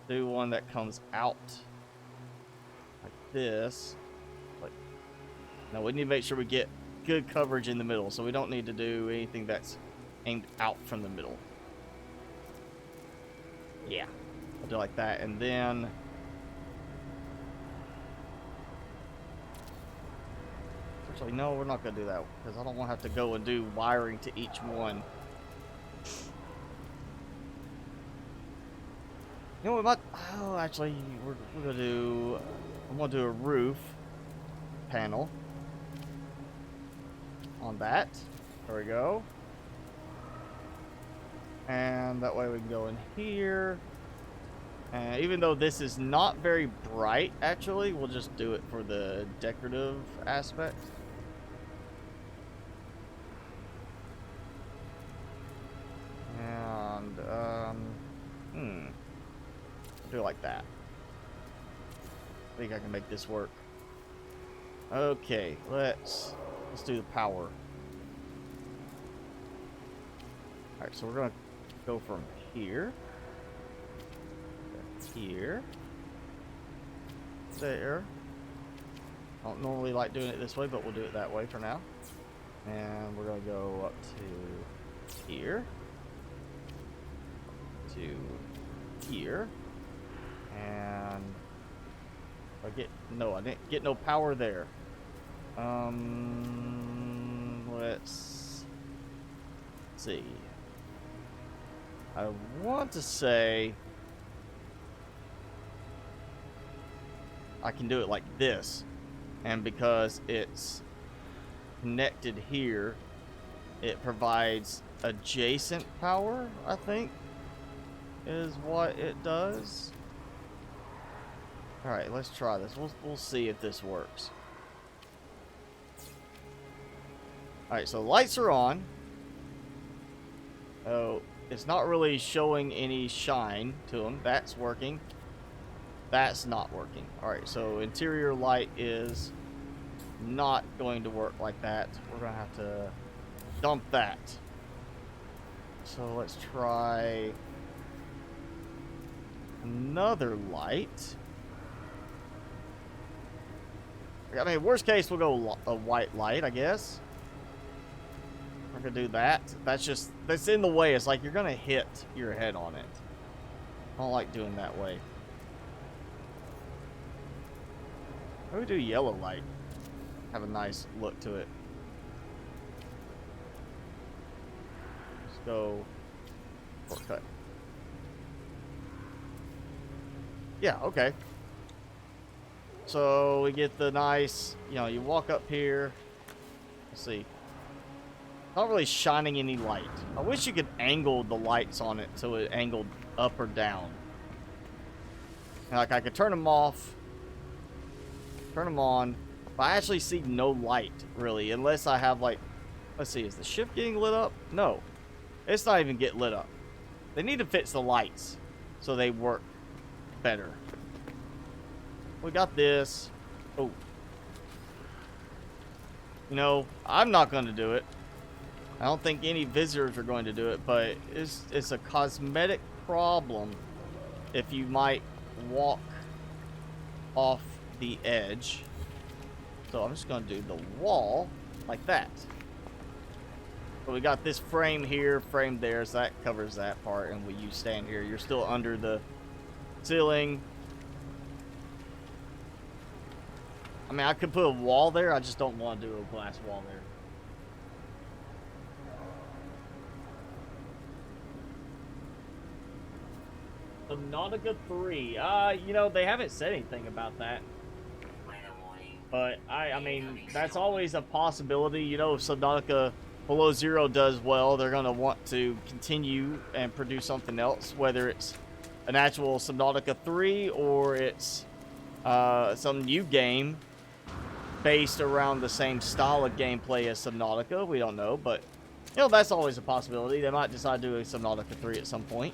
one that comes out like this. Like, no, we need to make sure we get good coverage in the middle, so we don't need to do anything that's aimed out from the middle. Yeah, I'll do like that, and then actually no, we're not gonna do that because I don't want to have to go and do wiring to each one. You know what? We might, oh, actually, we're gonna do. I'm gonna do a roof panel on that. There we go. And that way we can go in here. And even though this is not very bright, actually, we'll just do it for the decorative aspect. And do it like that. I think I can make this work. Okay, let's do the power. Alright, so we're gonna go from here, here, there. I don't normally like doing it this way, but we'll do it that way for now. And we're gonna go up to here, to here, and I didn't get no power there. Let's see. I want to say I can do it like this, and because it's connected here, it provides adjacent power, I think, is what it does. Alright, let's try this. We'll see if this works. Alright, so lights are on. Oh, it's not really showing any shine to them. That's working. That's not working. Alright, so interior light is not going to work like that. We're going to have to dump that. So let's try another light. I mean, worst case, we'll go a white light, I guess. We're gonna do that. That's in the way. It's like you're gonna hit your head on it. I don't like doing that way. Maybe we do yellow light. Have a nice look to it. Let's go shortcut. Yeah, okay. So we get the nice, you walk up here. Let's see. Not really shining any light. I wish you could angle the lights on it so it angled up or down. And like I could turn them off, turn them on, but I actually see no light really, unless I have like, let's see, is the shift getting lit up? No, it's not even getting lit up. They need to fix the lights so they work better. We got this. Oh. I'm not going to do it. I don't think any visitors are going to do it, but it's a cosmetic problem if you might walk off the edge. So I'm just going to do the wall like that. So we got this frame here, frame there, so that covers that part, and when you stand here, you're still under the ceiling. I mean, I could put a wall there, I just don't want to do a glass wall there. Subnautica 3. They haven't said anything about that. But I mean, that's always a possibility. If Subnautica Below Zero does well, they're going to want to continue and produce something else, whether it's an actual Subnautica 3 or it's some new game based around the same style of gameplay as Subnautica. We don't know, but you know, that's always a possibility. They might decide to do a Subnautica 3 at some point.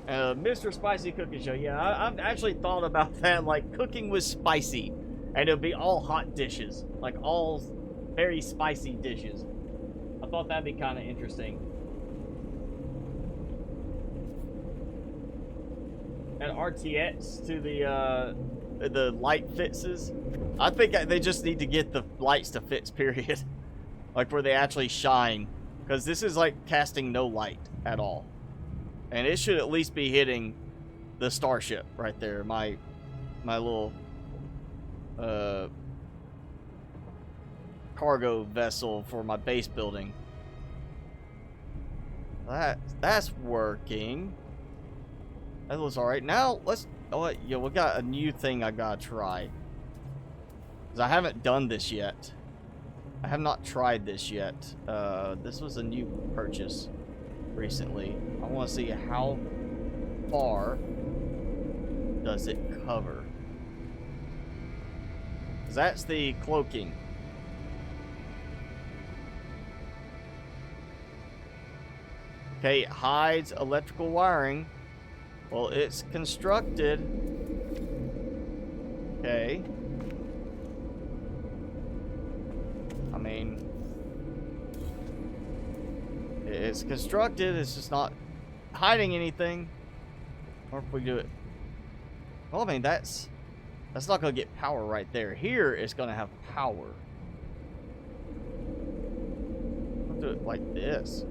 Mr. Spicy Cooking Show. Yeah, I've actually thought about that, like cooking with spicy. And it'll be all hot dishes. Like all very spicy dishes. I thought that'd be kind of interesting. And RTX to the light fixes. I think they just need to get the lights to fix, period. Like where they actually shine. Because this is like casting no light at all. And it should at least be hitting the starship right there. My little cargo vessel for my base building. That's working. That looks all right. Now let's. Oh, yeah, we got a new thing I gotta try. Cause I haven't done this yet. I have not tried this yet. This was a new purchase recently. I want to see how far does it cover. Cause that's the cloaking. Okay, it hides electrical wiring. Well, it's constructed. Okay. I mean, it's constructed. It's just not hiding anything. Or if we do it. Well, I mean, that's not going to get power right there. Here, it's going to have power. I'll do it like this.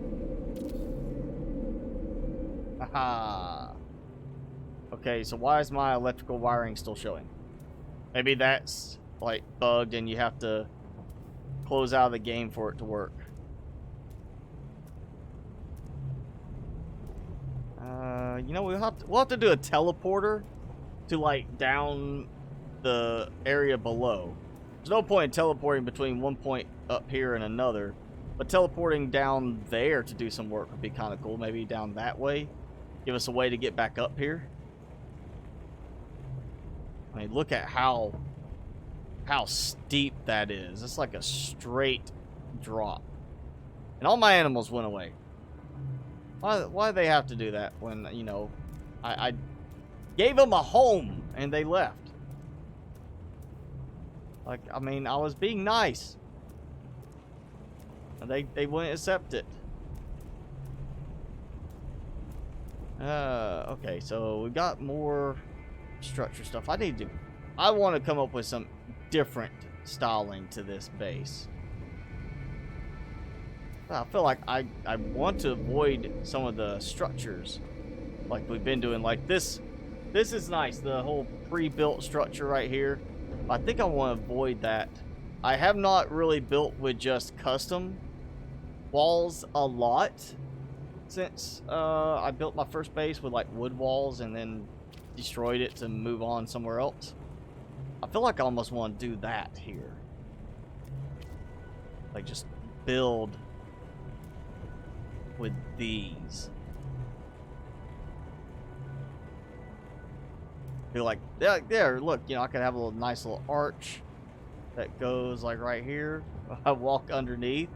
Haha. Okay, so why is my electrical wiring still showing? Maybe that's like bugged and you have to close out of the game for it to work. You know, we'll have to do a teleporter to like down the area below. There's no point in teleporting between one point up here and another, but teleporting down there to do some work would be kind of cool. Maybe down that way, give us a way to get back up here. I mean, look at how steep that is. It's like a straight drop. And all my animals went away. Why do they have to do that when, you know, I gave them a home and they left? Like, I mean, I was being nice. And they wouldn't accept it. Okay, so we got more structure stuff. I want to come up with some different styling to this base. I feel like I want to avoid some of the structures like we've been doing. Like this is nice, the whole pre-built structure right here. I think I want to avoid that. I have not really built with just custom walls a lot since I built my first base with like wood walls and then destroyed it to move on somewhere else. I feel like I almost want to do that here. Like just build with these. Be like, there, look, you know, I could have a little nice little arch that goes like right here. I walk underneath.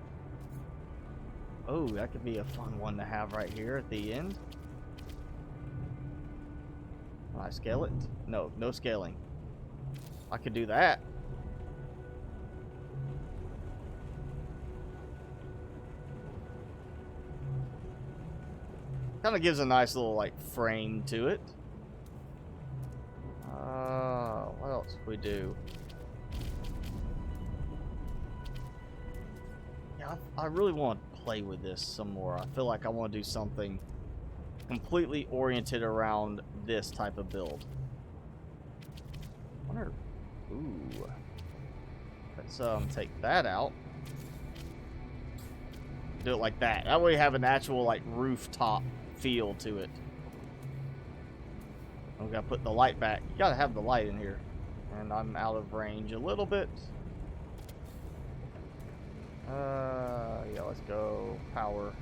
Oh, that could be a fun one to have right here at the end. Can I scale it? No, no scaling. I could do that. Kind of gives a nice little like frame to it. What else can we do? Yeah, I really want to play with this some more. I feel like I want to do something completely oriented around this type of build. I wonder. Ooh. Let's take that out. Do it like that. That way you have an actual like rooftop feel to it. We gotta put the light back. You gotta have the light in here. And I'm out of range a little bit. Yeah, let's go power.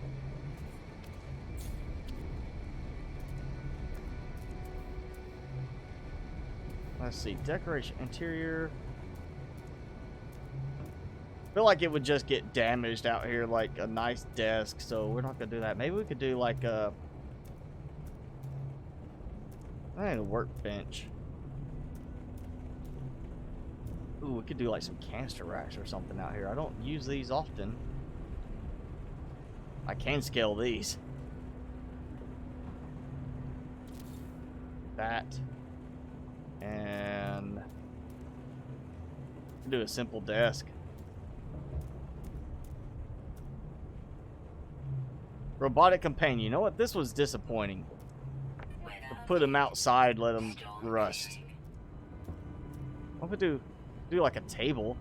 Let's see, decoration, interior. I feel like it would just get damaged out here, like a nice desk, so we're not gonna do that. Maybe we could do like a workbench. Ooh, we could do like some canister racks or something out here. I don't use these often. I can scale these. That. And do a simple desk. Robotic companion. You know what? This was disappointing. Put them outside, let them rust. What would do like a table?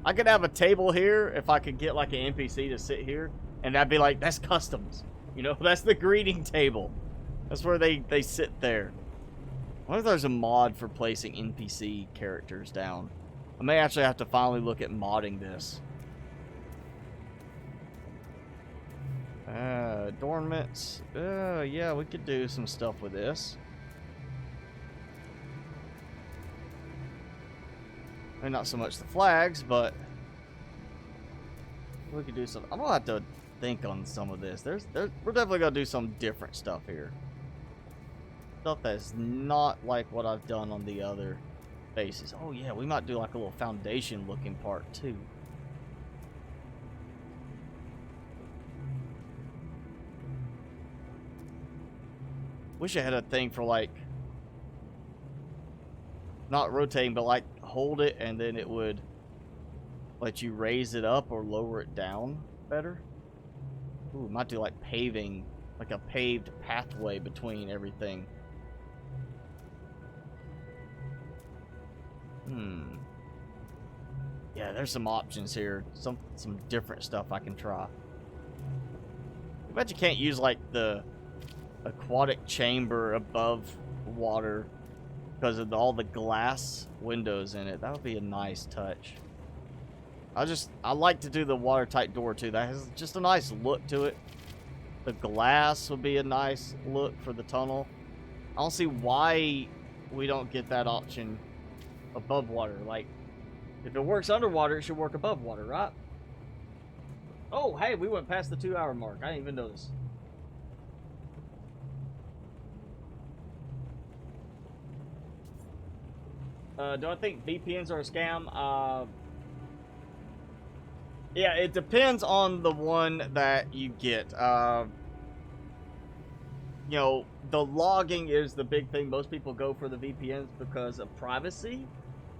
I could have a table here if I could get like an NPC to sit here, and that'd be like, that's customs. You know, that's the greeting table. That's where they sit there. I wonder if there's a mod for placing NPC characters down. I may actually have to finally look at modding this. Adornments. Yeah, we could do some stuff with this. And not so much the flags, but we could do some. I'm gonna have to think on some of this. We're definitely gonna do some different stuff here. Stuff that's not like what I've done on the other bases. Oh yeah, we might do like a little foundation looking part too. Wish I had a thing for like, not rotating, but like hold it and then it would let you raise it up or lower it down better. Ooh, might do like paving, like a paved pathway between everything. Yeah, there's some options here. Some different stuff I can try. I bet you can't use like the aquatic chamber above water because of all the glass windows in it. That would be a nice touch. I like to do the watertight door too. That has just a nice look to it. The glass would be a nice look for the tunnel. I don't see why we don't get that option above water. Like, if it works underwater, it should work above water, right? Oh, hey, we went past the 2-hour mark. I didn't even notice. Do I think VPNs are a scam? Yeah, it depends on the one that you get. You know, the logging is the big thing. Most people go for the VPNs because of privacy.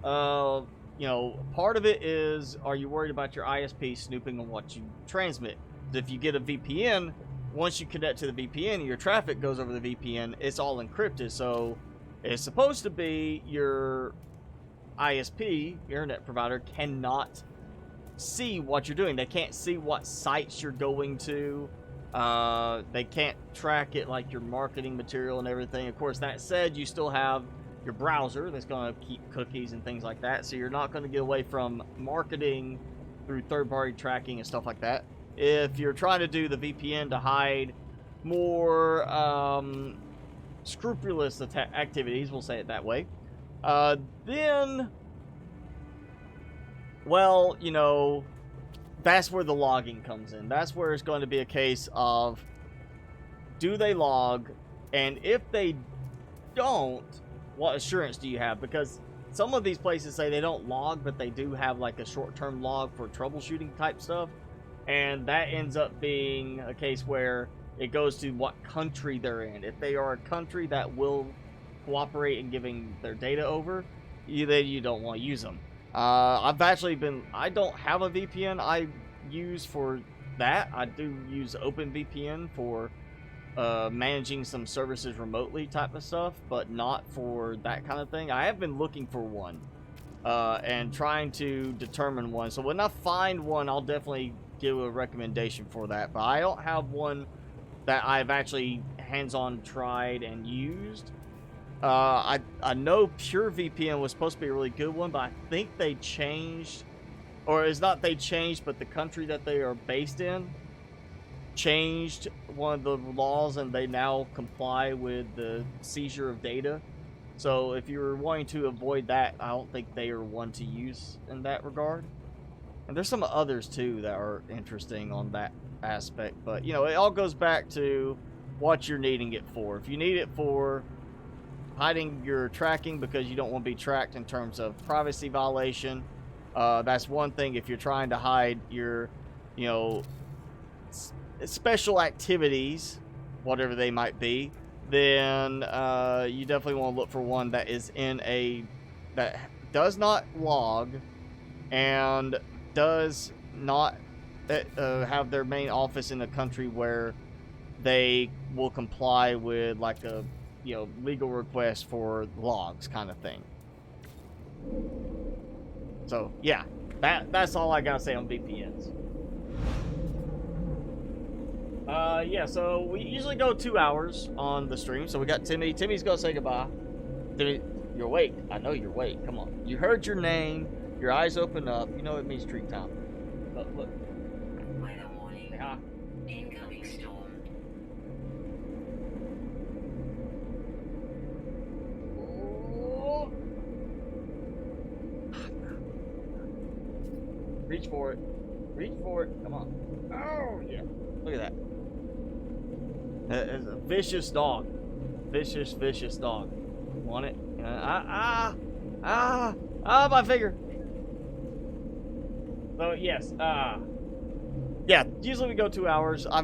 You know, part of it is, are you worried about your ISP snooping on what you transmit? If you get a VPN, once you connect to the VPN and your traffic goes over the VPN, it's all encrypted. So it's supposed to be your ISP, your internet provider, cannot see what you're doing. They can't see what sites you're going to. They can't track it like your marketing material and everything. Of course, that said, you still have your browser that's going to keep cookies and things like that, so you're not going to get away from marketing through third-party tracking and stuff like that. If you're trying to do the VPN to hide more scrupulous activities, we'll say it that way, then, well, you know, that's where the logging comes in. That's where it's going to be a case of, do they log? And if they don't, what assurance do you have? Because some of these places say they don't log, but they do have like a short-term log for troubleshooting type stuff. And that ends up being a case where it goes to what country they're in. If they are a country that will cooperate in giving their data over, you don't want to use them. I don't have a VPN I use for that. I do use OpenVPN for managing some services remotely type of stuff, but not for that kind of thing. I have been looking for one and trying to determine one. So when I find one, I'll definitely give a recommendation for that. But I don't have one that I've actually hands-on tried and used. I know Pure VPN was supposed to be a really good one, but I think they changed, or it's not they changed, but the country that they are based in changed one of the laws, and they now comply with the seizure of data. So if you're wanting to avoid that, I don't think they are one to use in that regard. And there's some others too that are interesting on that aspect, but you know, it all goes back to what you're needing it for. If you need it for hiding your tracking because you don't want to be tracked in terms of privacy violation, that's one thing. If you're trying to hide your, you know, special activities, whatever they might be, then you definitely want to look for one that is in a, that does not log and does not have their main office in a country where they will comply with like a, you know, legal request for logs kind of thing. So yeah, that's all I gotta say on VPNs. Yeah, so we usually go 2 hours on the stream. So we got Timmy. Timmy's gonna say goodbye. Timmy, you're awake. I know you're awake. Come on. You heard your name. Your eyes open up. You know it means treat time. Look. Weather warning. Say hi. Incoming storm. Oh. Reach for it. Reach for it. Come on. Oh, yeah. Look at that. That is a vicious dog. Vicious dog. Want it? My finger. So, yes. Yeah, usually we go 2 hours. I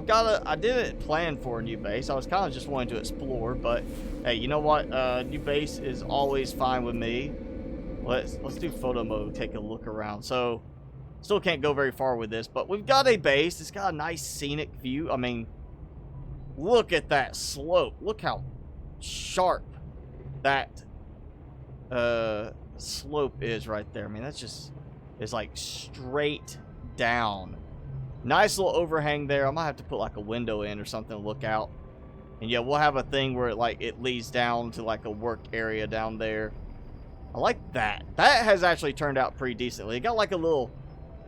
didn't plan for a new base. I was kind of just wanting to explore, but hey, you know what? New base is always fine with me. Let's do photo mode, take a look around. So, still can't go very far with this, but we've got a base. It's got a nice scenic view. I mean, look at that slope. Look how sharp that slope is right there. I mean, that's just, it's like straight down. Nice little overhang there. I might have to put like a window in or something to look out. And yeah, we'll have a thing where it leads down to like a work area down there. I like that. That has actually turned out pretty decently. It got like a little,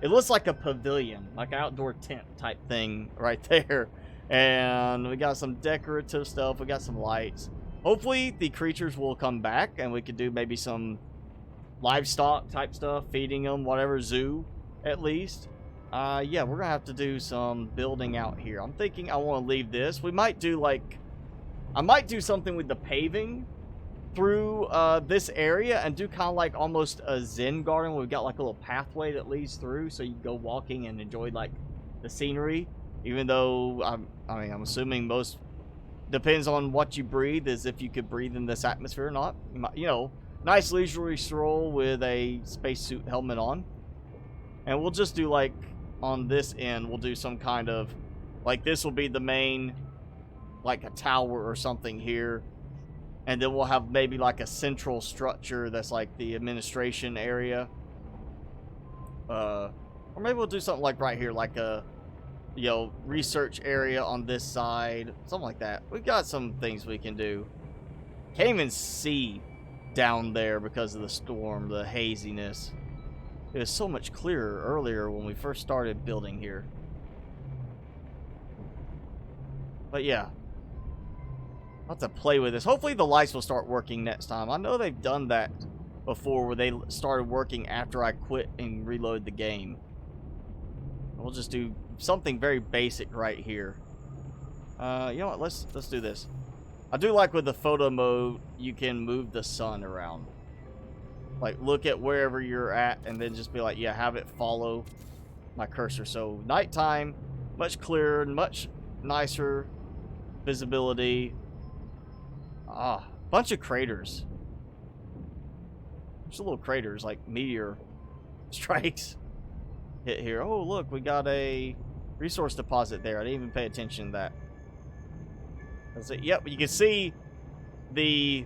it looks like a pavilion, like an outdoor tent type thing right there. And we got some decorative stuff. We got some lights. Hopefully the creatures will come back and we could do maybe some livestock type stuff, feeding them, whatever, zoo at least. Yeah, we're gonna have to do some building out here. I'm thinking I want to leave this. We might do like, I might do something with the paving through this area and do kind of like almost a zen garden where we've got like a little pathway that leads through so you can go walking and enjoy like the scenery. Even though I'm assuming most depends on what you breathe, is if you could breathe in this atmosphere or not. You know, nice leisurely stroll with a spacesuit helmet on. And we'll just do like on this end, we'll do some kind of like, this will be the main, like a tower or something here. And then we'll have maybe like a central structure that's like the administration area. Or maybe we'll do something like right here, like a, you know, research area on this side, something like that. We've got some things we can do. Can't even see down there because of the storm, the haziness. It was so much clearer earlier when we first started building here. But yeah, I'll have to play with this. Hopefully the lights will start working next time. I know they've done that before where they started working after I quit and reload the game. We'll just do something very basic right here. You know what? Let's do this. I do like with the photo mode, you can move the sun around. Like, look at wherever you're at and then just be like, yeah, have it follow my cursor. So, nighttime, much clearer, much nicer visibility. Bunch of craters. Just little craters, like meteor strikes hit here. Oh, look, we got a resource deposit there. I didn't even pay attention to that. That's it. Yep, you can see the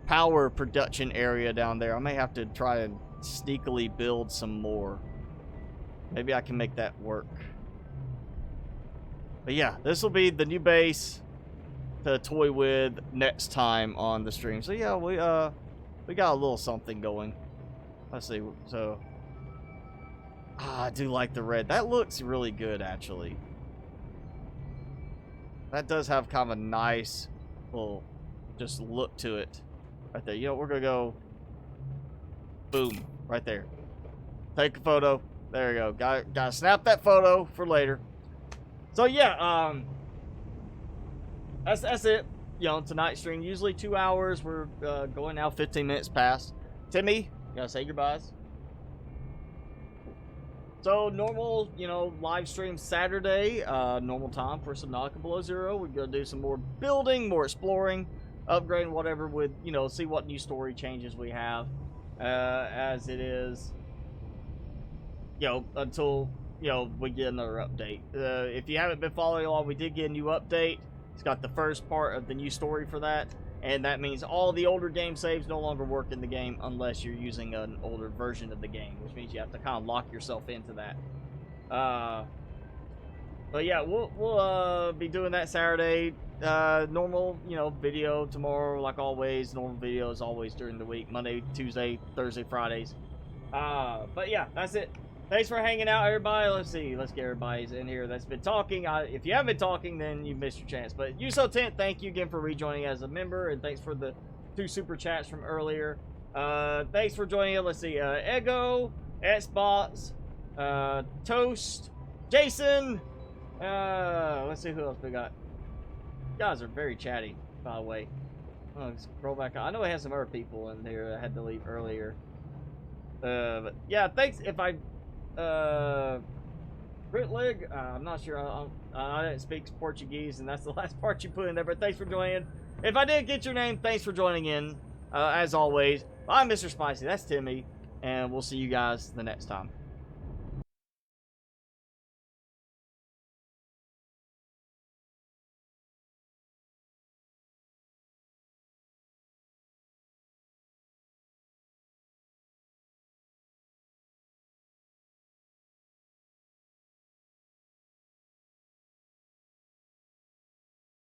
power production area down there. I may have to try and sneakily build some more. Maybe I can make that work. But yeah, this will be the new base. to toy with next time on the stream. So yeah, we got a little something going. Let's see. So I do like the red. That looks really good, actually. That does have kind of a nice little just look to it right there. You know, we're gonna go boom right there. Take a photo. There you go. Gotta snap that photo for later. So yeah, that's it. You know, tonight's stream usually 2 hours. We're going now 15 minutes past. Timmy, you gotta say goodbyes. So normal, you know, live stream Saturday, normal time for Subnautica Below Zero. We're gonna do some more building, more exploring, upgrading, whatever. With, you know, see what new story changes we have, as it is. You know, until, you know, we get another update. If you haven't been following along, we did get a new update. It's got the first part of the new story for that, and that means all the older game saves no longer work in the game unless you're using an older version of the game, which means you have to kind of lock yourself into that. But yeah, we'll be doing that Saturday. Normal, you know, video tomorrow, like always. Normal videos always during the week: Monday, Tuesday, Thursday, Fridays. But yeah, that's it. Thanks for hanging out, everybody. Let's see. Let's get everybody's in here that's been talking. If you haven't been talking, then you missed your chance. But Uso10, thank you again for rejoining as a member, and thanks for the 2 super chats from earlier. Thanks for joining. Let's see. Ego, Xbox, Toast, Jason. Let's see who else we got. You guys are very chatty, by the way. Oh, scroll back. I know I had some other people in there that had to leave earlier. But yeah, thanks. If I Britlig, I'm not sure. I didn't speak Portuguese, and that's the last part you put in there. But thanks for joining. If I didn't get your name, thanks for joining in. As always, I'm Mr. Spicy. That's Timmy, and we'll see you guys the next time.